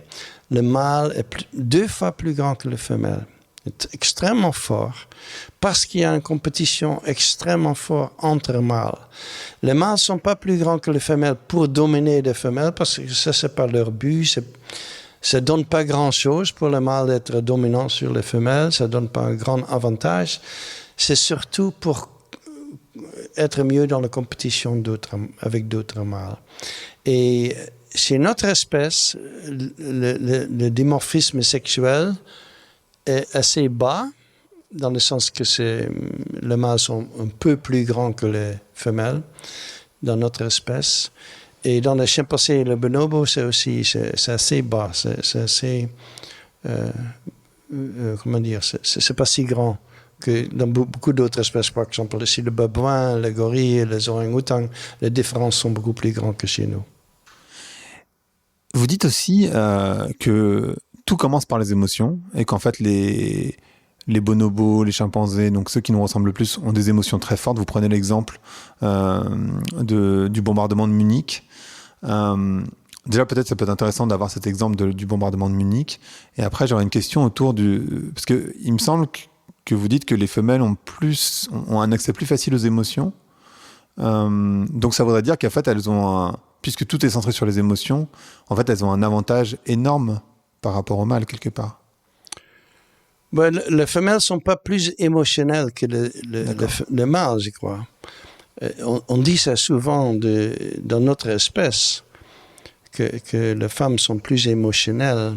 le mâle est 2 fois plus grand que la femelle. C'est extrêmement fort parce qu'il y a une compétition extrêmement forte entre mâles. Les mâles ne sont pas plus grands que les femelles pour dominer les femelles parce que ça, c'est pas leur but. Ça ne donne pas grand-chose pour le mâle d'être dominant sur les femelles. Ça ne donne pas un grand avantage. C'est surtout pour être mieux dans la compétition avec d'autres mâles. Et chez notre espèce, le dimorphisme sexuel est assez bas, dans le sens que les mâles sont un peu plus grands que les femelles dans notre espèce. Et dans le chimpanzé et le bonobo, c'est assez bas, c'est assez, comment dire, c'est pas si grand que dans beaucoup d'autres espèces. Par exemple, chez le babouin, le gorille, les orang-outans, les différences sont beaucoup plus grandes que chez nous. Vous dites aussi que tout commence par les émotions et qu'en fait les bonobos, les chimpanzés, donc ceux qui nous ressemblent le plus, ont des émotions très fortes. Vous prenez l'exemple du bombardement de Munich. Déjà, peut-être, ça peut être intéressant d'avoir cet exemple du bombardement de Munich. Et après, j'aurais une question autour parce que il me semble que vous dites que les femelles ont un accès plus facile aux émotions. Donc, ça voudrait dire qu'en fait, puisque tout est centré sur les émotions, en fait, elles ont un avantage énorme par rapport aux mâles, quelque part. Les femelles ne sont pas plus émotionnelles que le mâle, je crois. On dit ça souvent dans notre espèce, que les femmes sont plus émotionnelles.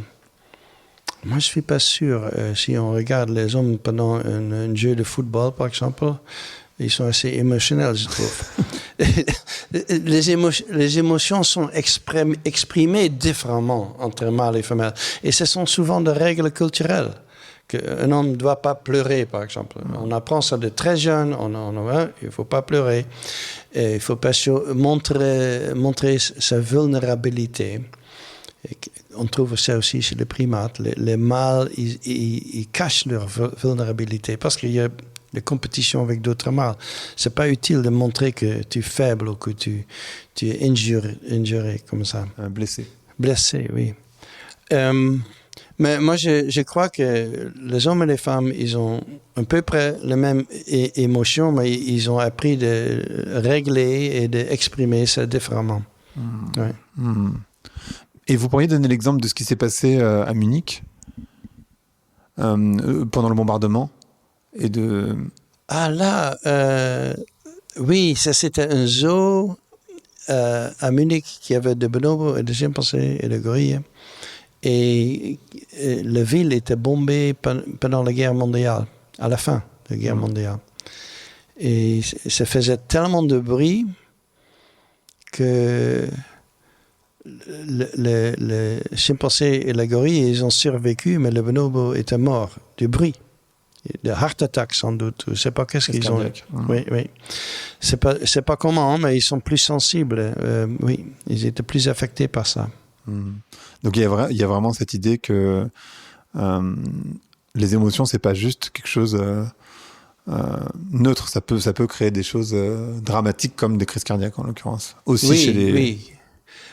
Moi, je ne suis pas sûr. Si on regarde les hommes pendant un jeu de football, par exemple, ils sont assez émotionnels, je trouve. Les émotions sont exprimées différemment entre mâles et femelles. Et ce sont souvent des règles culturelles. Qu'un homme ne doit pas pleurer, par exemple. On apprend ça de très jeune. Il ne faut pas pleurer. Et il ne faut pas montrer sa vulnérabilité. Et on trouve ça aussi chez les primates. Les mâles, ils cachent leur vulnérabilité parce qu'il y a des compétitions avec d'autres mâles. Ce n'est pas utile de montrer que tu es faible ou que tu es injuré comme ça. Blessé. Blessé, oui. Mais moi, je crois que les hommes et les femmes, ils ont à peu près les mêmes émotions, mais ils ont appris de régler et d'exprimer ça différemment. Ouais. Et vous pourriez donner l'exemple de ce qui s'est passé à Munich pendant le bombardement Ah là, oui, ça c'était un zoo à Munich qui avait des bonobos et des chimpanzés et des gorilles. Et la ville était bombée pendant la guerre mondiale, à la fin de la guerre mondiale. Et ça faisait tellement de bruit que le chimpanzé et la gorille, ils ont survécu, mais le bonobo était mort du bruit. De heart attack sans doute. Je ne sais pas qu'est-ce qu'ils ont. Oui. C'est pas comment, mais ils sont plus sensibles. Oui, ils étaient plus affectés par ça. Donc il y a vraiment cette idée que les émotions, c'est pas juste quelque chose neutre. Ça peut créer des choses dramatiques comme des crises cardiaques en l'occurrence. Aussi chez les. Oui.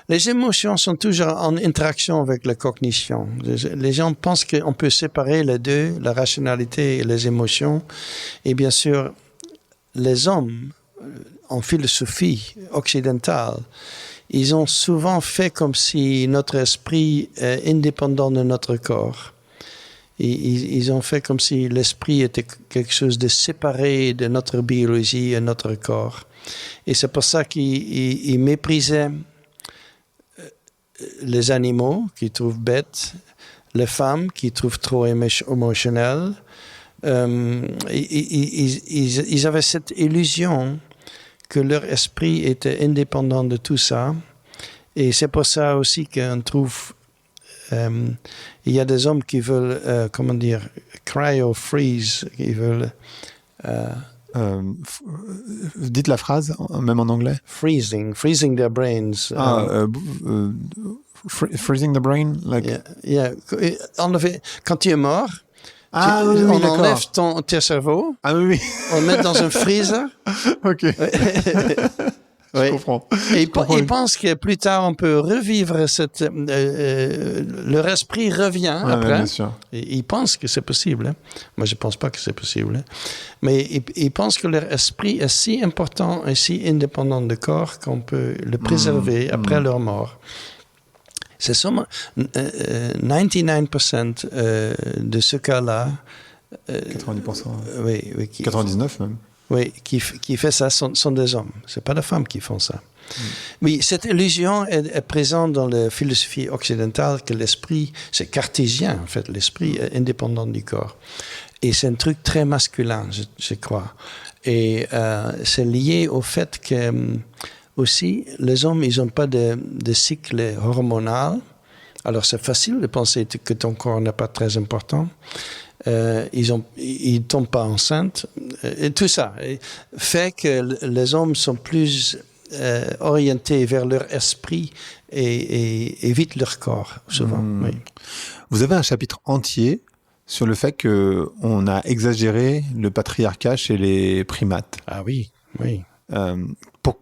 Les émotions sont toujours en interaction avec la cognition. Les gens pensent qu'on peut séparer les deux, la rationalité et les émotions. Et bien sûr, les hommes, en philosophie occidentale, ils ont souvent fait comme si notre esprit est indépendant de notre corps. Ils ont fait comme si l'esprit était quelque chose de séparé de notre biologie et notre corps. Et c'est pour ça qu'ils méprisaient les animaux qu'ils trouvent bêtes, les femmes qu'ils trouvent trop émotionnelles. Ils avaient cette illusion que leur esprit était indépendant de tout ça. Et c'est pour ça aussi qu'on trouve... il y a des hommes qui veulent, cryo-freeze, qui veulent... dites la phrase, même en anglais. Freezing their brains. Freezing the brain, like. Yeah. Quand tu es mort, on enlève ton cerveau, on le met dans un freezer. Ok. Je comprends. Et ils pensent que plus tard, on peut revivre leur esprit revient après. Bien sûr. Ils pensent que c'est possible. Hein. Moi, je ne pense pas que c'est possible. Hein. Mais ils pensent que leur esprit est si important et si indépendant du corps qu'on peut le préserver après leur mort. C'est seulement 99% de ce cas-là. 90%. Oui, 99 même. Oui, qui fait ça sont des hommes. C'est pas des femmes qui font ça. Oui, cette illusion est présente dans la philosophie occidentale que l'esprit, c'est cartésien en fait, l'esprit est indépendant du corps. Et c'est un truc très masculin, je crois. Et c'est lié au fait que aussi, les hommes, ils n'ont pas de cycle hormonal. Alors c'est facile de penser que ton corps n'est pas très important. Ils tombent pas enceintes. Et tout ça fait que les hommes sont plus orientés vers leur esprit et évitent leur corps, souvent. Oui. Vous avez un chapitre entier sur le fait qu'on a exagéré le patriarcat chez les primates. Ah oui.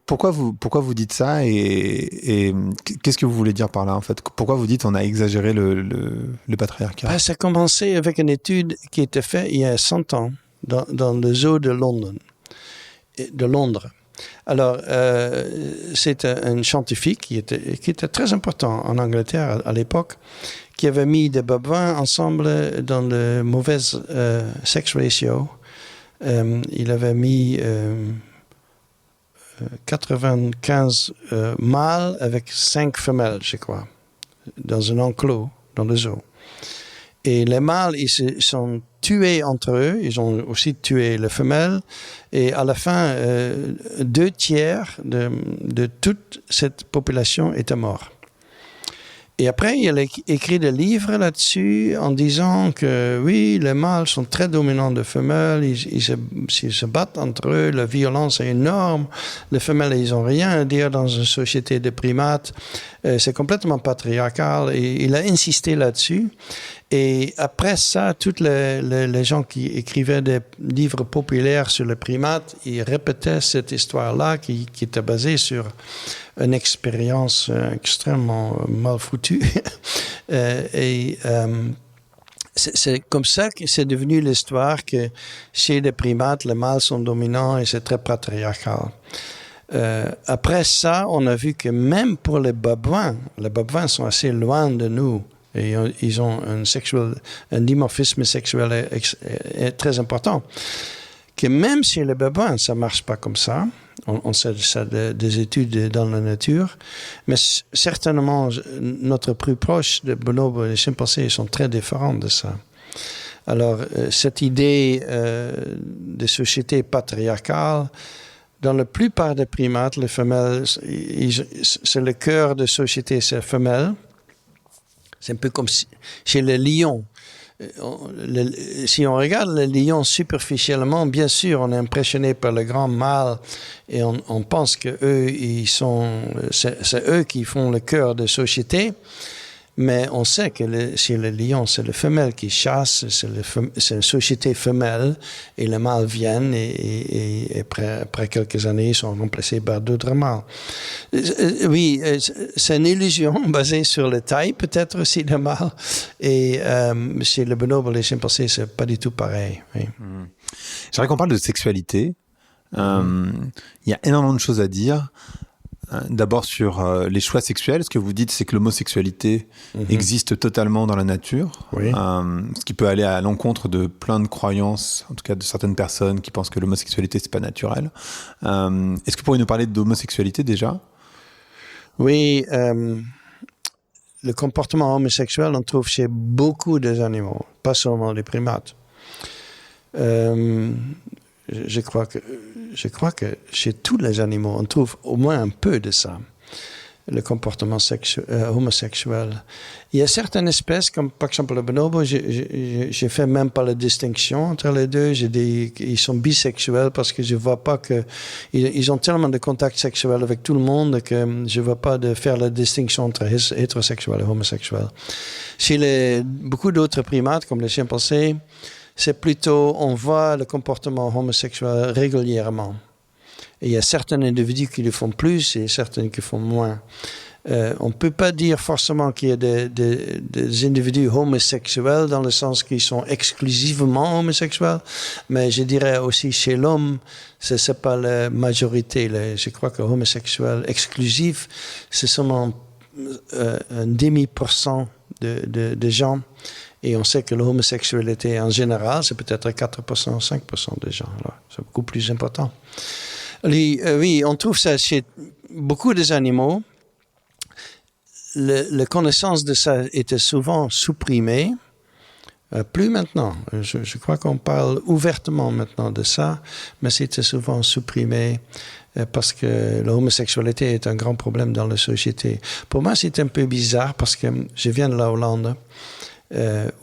Pourquoi vous dites ça et qu'est-ce que vous voulez dire par là en fait? Pourquoi vous dites on a exagéré le patriarcat? Ça a commencé avec une étude qui a été faite il y a 100 ans dans le zoo de Londres. Alors, c'est un scientifique qui était très important en Angleterre à l'époque, qui avait mis des babouins ensemble dans le mauvais sex ratio. Il avait mis 95 mâles avec 5 femelles, je crois, dans un enclos, dans le zoo. Et les mâles, ils se sont tués entre eux, ils ont aussi tué les femelles, et à la fin, 2/3 de toute cette population étaient morts. Et après, il a écrit des livres là-dessus en disant que oui, les mâles sont très dominants des femelles, ils se battent entre eux, la violence est énorme, les femelles, ils n'ont rien à dire dans une société de primates, c'est complètement patriarcal, et il a insisté là-dessus. Et après ça, tous les gens qui écrivaient des livres populaires sur les primates, ils répétaient cette histoire-là qui était basée sur une expérience extrêmement mal foutue. C'est comme ça que c'est devenu l'histoire que chez les primates, les mâles sont dominants et c'est très patriarcal. Après ça, on a vu que même pour les babouins sont assez loin de nous. Et ils ont un dimorphisme sexuel très important. Que même chez les babouins, ça ne marche pas comme ça. On sait ça des études dans la nature. Mais certainement, notre plus proche de bonobos et des chimpanzés sont très différents de ça. Alors, cette idée de société patriarcale, dans la plupart des primates, les femelles, c'est le cœur de société, c'est femelle. C'est un peu comme chez les lions. Si on regarde les lions superficiellement, bien sûr, on est impressionné par le grand mâle et on pense que c'est eux qui font le cœur de société. Mais on sait que chez les lions, c'est le femelle qui chasse, c'est une société femelle, et les mâles viennent et après quelques années, ils sont remplacés par d'autres mâles. Oui, c'est une illusion basée sur la taille, peut-être aussi, des mâles. Et chez le bonobo, les chimpanzés, c'est pas du tout pareil. Oui. J'aimerais qu'on parle de sexualité. Il y a énormément de choses à dire. D'abord sur les choix sexuels. Ce que vous dites, c'est que l'homosexualité existe totalement dans la nature, oui. Ce qui peut aller à l'encontre de plein de croyances, en tout cas de certaines personnes qui pensent que l'homosexualité, c'est pas naturel. Est-ce que vous pourriez nous parler d'homosexualité déjà? Oui, le comportement homosexuel, on trouve chez beaucoup des animaux, pas seulement les primates. Je crois que chez tous les animaux, on trouve au moins un peu de ça, le comportement homosexuel. Il y a certaines espèces, comme par exemple le bonobo, je fais même pas la distinction entre les deux. Je dis qu'ils sont bisexuels parce que je vois pas que ils ont tellement de contacts sexuels avec tout le monde que je vois pas de faire la distinction entre hétérosexuels et homosexuels. Chez beaucoup d'autres primates, comme les chimpanzés, c'est plutôt, on voit le comportement homosexuel régulièrement. Et il y a certains individus qui le font plus et certains qui le font moins. On ne peut pas dire forcément qu'il y a des individus homosexuels dans le sens qu'ils sont exclusivement homosexuels, mais je dirais aussi chez l'homme, ce n'est pas la majorité. Je crois que homosexuel exclusif, c'est seulement un demi% de gens. Et on sait que l'homosexualité en général, c'est peut-être 4%, 5% des gens. Alors, c'est beaucoup plus important. Oui, on trouve ça chez beaucoup des animaux. La connaissance de ça était souvent supprimée. Plus maintenant. Je crois qu'on parle ouvertement maintenant de ça, mais c'était souvent supprimé parce que l'homosexualité est un grand problème dans la société. Pour moi, c'est un peu bizarre parce que je viens de la Hollande.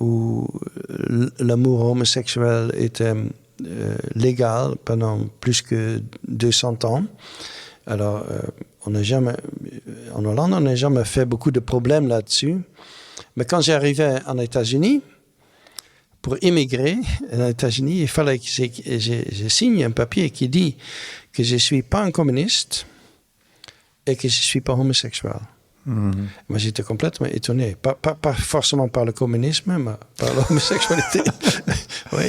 Où l'amour homosexuel était légal pendant plus que 200 ans. Alors, en Hollande, on n'a jamais fait beaucoup de problèmes là-dessus. Mais quand j'arrivais en États-Unis, pour immigrer aux États-Unis, il fallait que je signe un papier qui dit que je ne suis pas un communiste et que je ne suis pas homosexuel. Moi, j'étais complètement étonné. Pas forcément par le communisme, mais par l'homosexualité. Oui.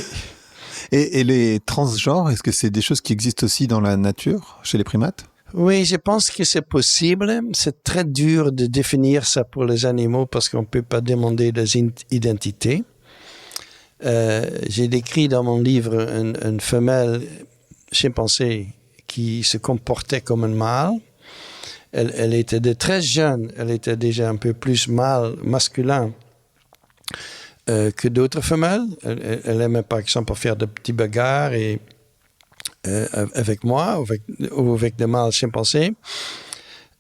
Et les transgenres, est-ce que c'est des choses qui existent aussi dans la nature, chez les primates? Oui, je pense que c'est possible. C'est très dur de définir ça pour les animaux parce qu'on ne peut pas demander des identités. J'ai décrit dans mon livre une femelle chimpanzé qui se comportait comme un mâle. Elle était très jeune, elle était déjà un peu plus masculin que d'autres femelles. Elle aimait par exemple faire de petits bagarres avec moi ou avec des mâles chimpanzés.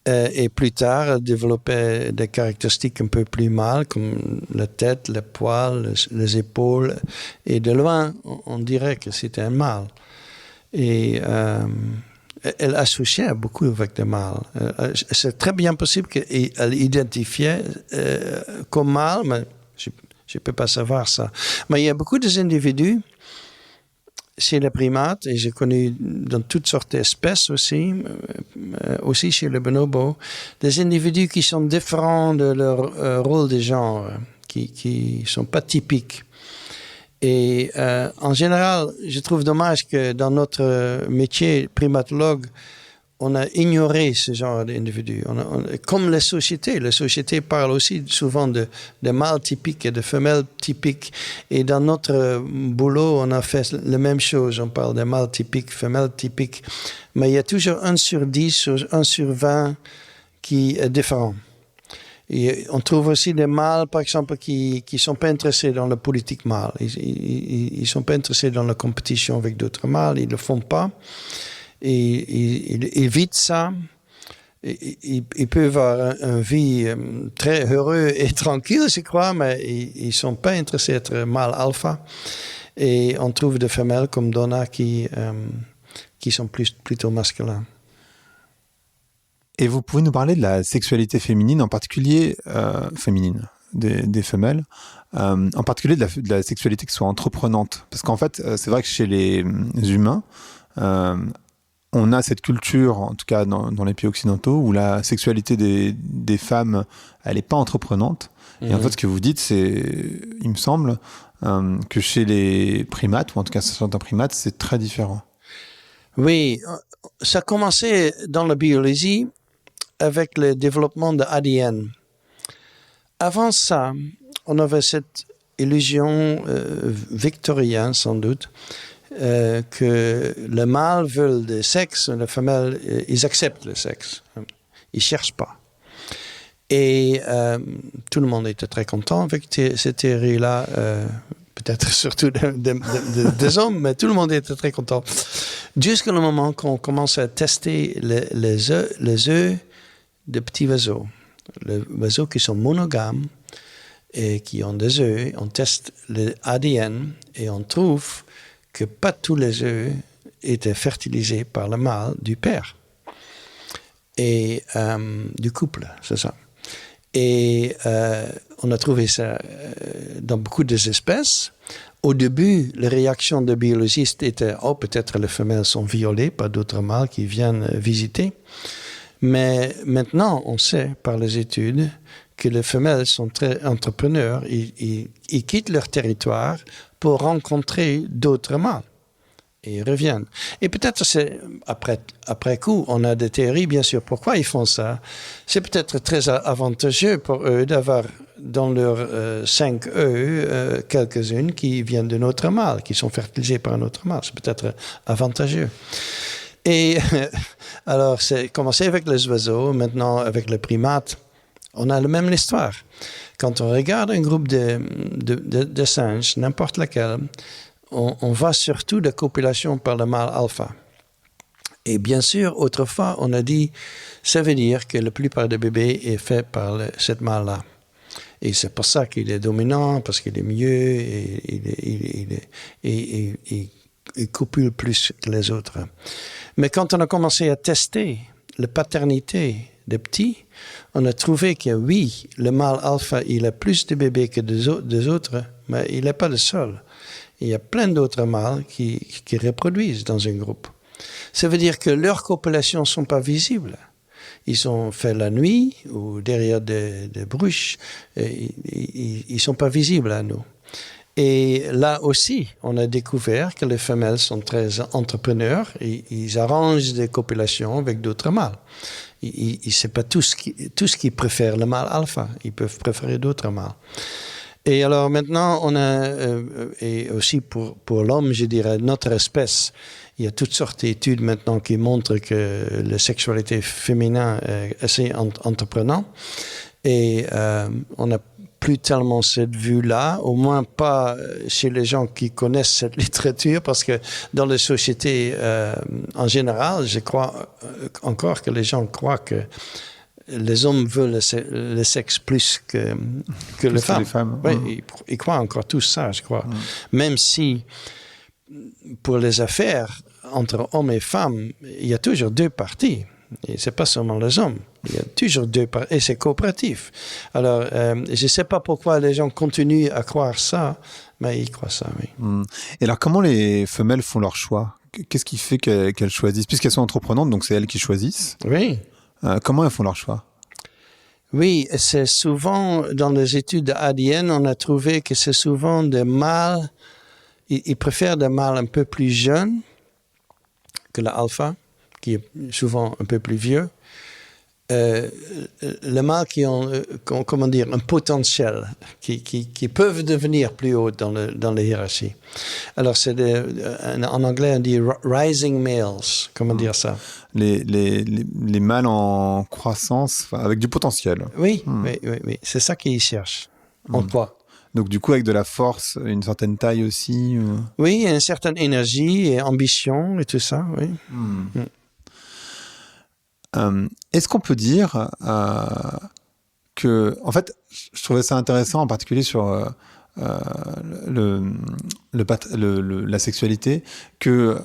Et plus tard, elle développait des caractéristiques un peu plus mâles, comme la tête, les poils, les épaules. Et de loin, on dirait que c'était un mâle. Et elle associait beaucoup avec des mâles. C'est très bien possible qu'elle identifiait comme mâle, mais je ne peux pas savoir ça. Mais il y a beaucoup d'individus chez les primates, et j'ai connu dans toutes sortes d'espèces aussi chez le bonobo, des individus qui sont différents de leur rôle de genre, qui ne sont pas typiques. Et en général, je trouve dommage que dans notre métier primatologue, on a ignoré ce genre d'individus. Comme les sociétés parlent aussi souvent de mâles typiques et de femelles typiques. Et dans notre boulot, on a fait la même chose. On parle de mâles typiques, femelles typiques. Mais il y a toujours 1 sur 10 ou 1 sur 20 qui est différent. Et on trouve aussi des mâles, par exemple, qui sont pas intéressés dans la politique mâle. Ils sont pas intéressés dans la compétition avec d'autres mâles. Ils le font pas. ils évitent ça. Ils peuvent avoir une vie très heureuse et tranquille, je crois, mais ils ne sont pas intéressés à être mâle alpha. Et on trouve des femelles comme Donna qui sont plutôt masculins. Et vous pouvez nous parler de la sexualité féminine, en particulier féminine, des femelles, en particulier de la sexualité qui soit entreprenante. Parce qu'en fait, c'est vrai que chez les humains, on a cette culture, en tout cas dans les pays occidentaux, où la sexualité des femmes, elle n'est pas entreprenante. Et en fait, ce que vous dites, c'est, il me semble, que chez les primates, ou en tout cas certains primates, c'est très différent. Oui, ça a commencé dans la biologie avec le développement de l'ADN. Avant ça, on avait cette illusion victorienne, sans doute, que le mâle veut le sexe, la femelle, ils acceptent le sexe. Ils ne cherchent pas. Et tout le monde était très content avec cette théorie-là, peut-être surtout des hommes, mais tout le monde était très content. Jusqu'au moment qu'on commence à tester les œufs de petits oiseaux. Les oiseaux qui sont monogames et qui ont des œufs, on teste l'ADN et on trouve que pas tous les œufs étaient fertilisés par le mâle du père et du couple, c'est ça. Et on a trouvé ça dans beaucoup des espèces. Au début, les réactions des biologistes étaient « Oh, peut-être les femelles sont violées par d'autres mâles qui viennent visiter ». Mais maintenant, on sait par les études que les femelles sont très entrepreneurs. Ils quittent leur territoire pour rencontrer d'autres mâles. Et ils reviennent. Et peut-être c'est après coup, on a des théories, bien sûr, pourquoi ils font ça. C'est peut-être très avantageux pour eux d'avoir dans leurs 5 œufs quelques-unes qui viennent d'un autre mâle, qui sont fertilisées par un autre mâle. C'est peut-être avantageux. Et alors, c'est commencé avec les oiseaux, maintenant avec les primates. On a la même histoire. Quand on regarde un groupe de singes, n'importe lequel, on voit surtout la copulation par le mâle alpha. Et bien sûr, autrefois, on a dit, ça veut dire que la plupart des bébés est fait par cette mâle-là. Et c'est pour ça qu'il est dominant, parce qu'il est mieux, et il copule plus que les autres. Mais quand on a commencé à tester la paternité des petits, on a trouvé que oui, le mâle alpha, il a plus de bébés que des autres, mais il n'est pas le seul. Il y a plein d'autres mâles qui reproduisent dans un groupe. Ça veut dire que leurs copulations ne sont pas visibles. Ils sont faits la nuit ou derrière des bruches. Ils ne sont pas visibles à nous. Et là aussi, on a découvert que les femelles sont très entrepreneurs. Ils arrangent des copulations avec d'autres mâles. C'est pas tous qui préfèrent le mâle alpha. Ils peuvent préférer d'autres mâles. Et alors maintenant, on a, et aussi pour l'homme, je dirais, notre espèce, il y a toutes sortes d'études maintenant qui montrent que la sexualité féminine est assez entreprenante. Et on n'a plus tellement cette vue-là, au moins pas chez les gens qui connaissent cette littérature, parce que dans les sociétés en général, je crois encore que les gens croient que les hommes veulent le sexe plus que les femmes. Oui, ils croient encore tout ça, je crois. Même si, pour les affaires, entre hommes et femmes, il y a toujours deux parties. Et ce n'est pas seulement les hommes. Il y a toujours deux parties. Et c'est coopératif. Alors, je ne sais pas pourquoi les gens continuent à croire ça, mais ils croient ça, oui. Et alors, comment les femelles font leur choix ? Qu'est-ce qui fait qu'elles choisissent ? Puisqu'elles sont entreprenantes, donc c'est elles qui choisissent. Oui. Comment elles font leur choix ? Oui, c'est souvent, dans les études d'ADN, on a trouvé que c'est souvent des mâles, ils préfèrent des mâles un peu plus jeunes que l'alpha, qui est souvent un peu plus vieux. Les mâles qui ont, comment dire, un potentiel, qui peuvent devenir plus haut dans la hiérarchie. Alors, c'est en anglais, on dit rising males. Comment dire ça? Les mâles en croissance, avec du potentiel. Oui, oui. C'est ça qu'ils cherchent. En quoi? Donc du coup, avec de la force, une certaine taille aussi. Oui, une certaine énergie et ambition et tout ça, oui. Est-ce qu'on peut dire que, en fait, je trouvais ça intéressant, en particulier sur la sexualité, que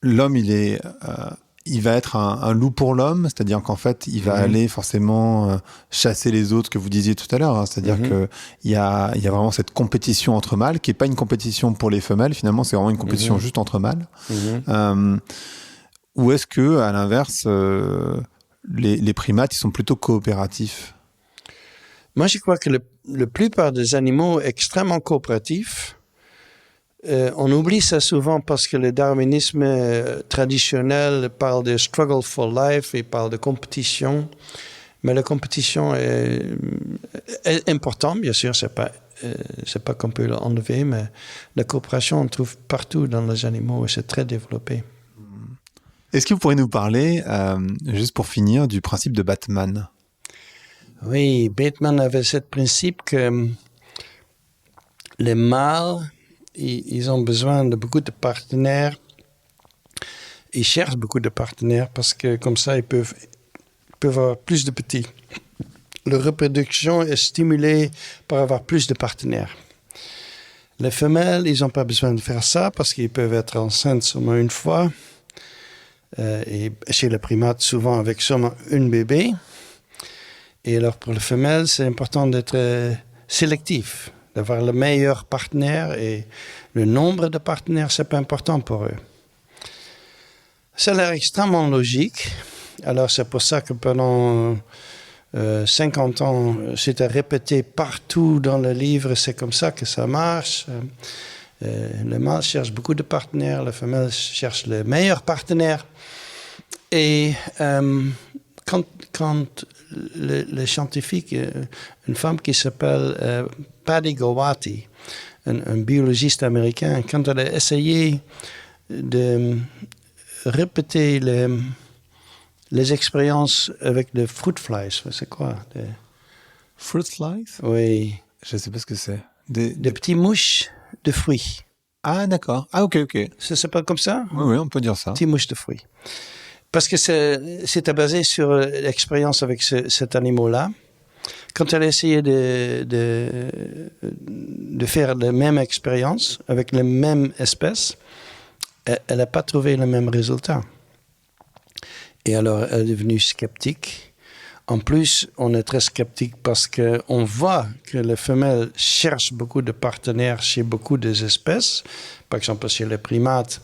l'homme, il va être un loup pour l'homme, c'est-à-dire qu'en fait, il va aller forcément chasser les autres, que vous disiez tout à l'heure. Hein, c'est-à-dire que il y a vraiment cette compétition entre mâles, qui est pas une compétition pour les femelles. Finalement, c'est vraiment une compétition juste entre mâles. Ou est-ce que, à l'inverse, les primates, ils sont plutôt coopératifs? Moi, je crois que la plupart des animaux extrêmement coopératifs, on oublie ça souvent parce que le darwinisme traditionnel parle de struggle for life et parle de compétition. Mais la compétition est importante, bien sûr, c'est pas qu'on peut l'enlever, mais la coopération, on trouve partout dans les animaux et c'est très développé. Est-ce que vous pourriez nous parler, juste pour finir, du principe de Batman? Oui, Bateman avait ce principe que les mâles, ils ont besoin de beaucoup de partenaires. Ils cherchent beaucoup de partenaires parce que comme ça, ils peuvent avoir plus de petits. Leur reproduction est stimulée par avoir plus de partenaires. Les femelles, ils n'ont pas besoin de faire ça parce qu'ils peuvent être enceintes seulement une fois. Et chez les primates, souvent avec seulement un bébé. Et alors pour les femelles, c'est important d'être sélectif, d'avoir le meilleur partenaire et le nombre de partenaires, c'est pas important pour eux. Ça a l'air extrêmement logique. Alors c'est pour ça que pendant 50 ans, c'était répété partout dans le livre, c'est comme ça que ça marche. Le mâle cherche beaucoup de partenaires, la femelle cherche le meilleur partenaire. Et quand le scientifique, une femme qui s'appelle Paddy Gowati, un biologiste américain, quand elle a essayé de répéter les expériences avec les fruit flies, c'est quoi? Fruit flies? Oui. Je ne sais pas ce que c'est. Des petits mouches de fruits. Ah, d'accord. Ah, ok. Ça s'appelle comme ça? Oui, on peut dire ça. Petits mouches de fruits. Parce que c'était basé sur l'expérience avec cet animal-là. Quand elle a essayé de faire la même expérience avec la même espèce, elle n'a pas trouvé le même résultat. Et alors, elle est devenue sceptique. En plus, on est très sceptique parce qu'on voit que les femelles cherchent beaucoup de partenaires chez beaucoup des espèces. Par exemple, chez les primates,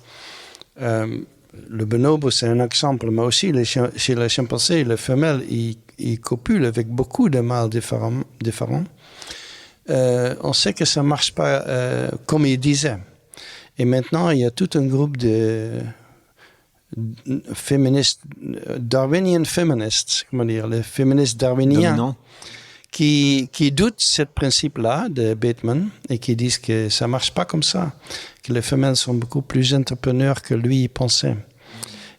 le bonobo, c'est un exemple, mais aussi chez les chimpanzés, les femelles, ils copulent avec beaucoup de mâles différents. On sait que ça ne marche pas comme ils disaient. Et maintenant, il y a tout un groupe de féministes, Darwinian feminists, comment dire, les féministes darwiniens, qui doutent ce principe-là de Bateman et qui disent que ça ne marche pas comme ça, que les femelles sont beaucoup plus entrepreneurs que lui pensait.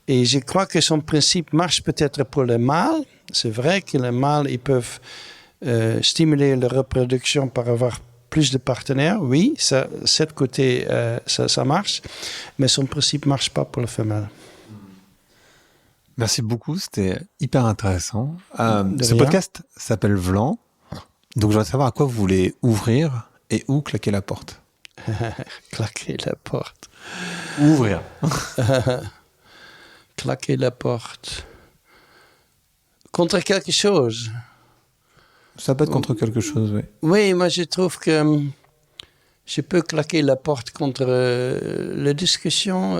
Et je crois que son principe marche peut-être pour les mâles. C'est vrai que les mâles, ils peuvent stimuler la reproduction par avoir plus de partenaires. Oui, cet côté, ça marche. Mais son principe ne marche pas pour les femelles. Merci beaucoup, c'était hyper intéressant. Ce podcast s'appelle Vlan. Donc, je voudrais savoir à quoi vous voulez ouvrir et où claquer la porte. Claquer la porte. Ouvrir. Claquer la porte. Contre quelque chose. Ça peut être contre quelque chose, oui. Oui, moi je trouve que je peux claquer la porte contre la discussion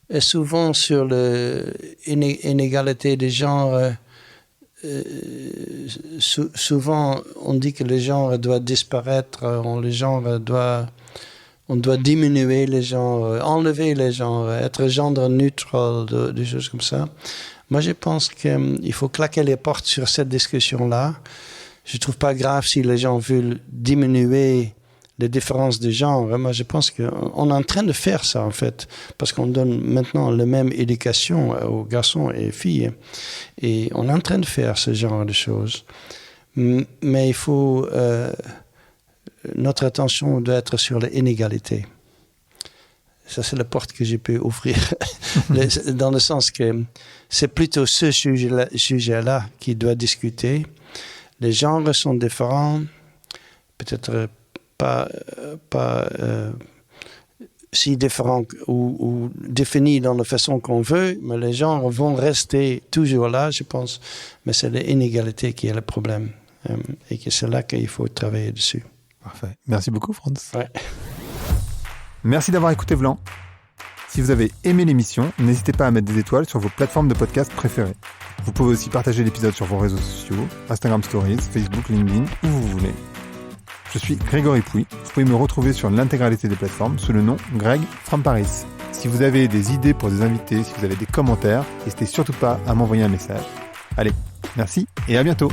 est souvent sur l'inégalité des genres. Souvent, on dit que le genre doit disparaître, on doit diminuer les genres, enlever les genres, être genre neutral, des choses comme ça. Moi, je pense qu'il faut claquer les portes sur cette discussion-là. Je ne trouve pas grave si les gens veulent diminuer les différences de genre. Moi, je pense qu'on est en train de faire ça, en fait, parce qu'on donne maintenant la même éducation aux garçons et filles. Et on est en train de faire ce genre de choses. Mais il faut... notre attention doit être sur les inégalités. Ça, c'est la porte que j'ai pu ouvrir. Dans le sens que c'est plutôt ce sujet-là qui doit discuter. Les genres sont différents, peut-être pas si différents ou définis dans la façon qu'on veut, mais les genres vont rester toujours là, je pense. Mais c'est l'inégalité qui est le problème. Et que c'est là qu'il faut travailler dessus. Parfait. Merci beaucoup, Franz. Ouais. Merci d'avoir écouté Vlan. Si vous avez aimé l'émission, n'hésitez pas à mettre des étoiles sur vos plateformes de podcast préférées. Vous pouvez aussi partager l'épisode sur vos réseaux sociaux, Instagram Stories, Facebook, LinkedIn, où vous voulez. Je suis Grégory Pouy. Vous pouvez me retrouver sur l'intégralité des plateformes sous le nom Greg from Paris. Si vous avez des idées pour des invités, si vous avez des commentaires, n'hésitez surtout pas à m'envoyer un message. Allez, merci et à bientôt.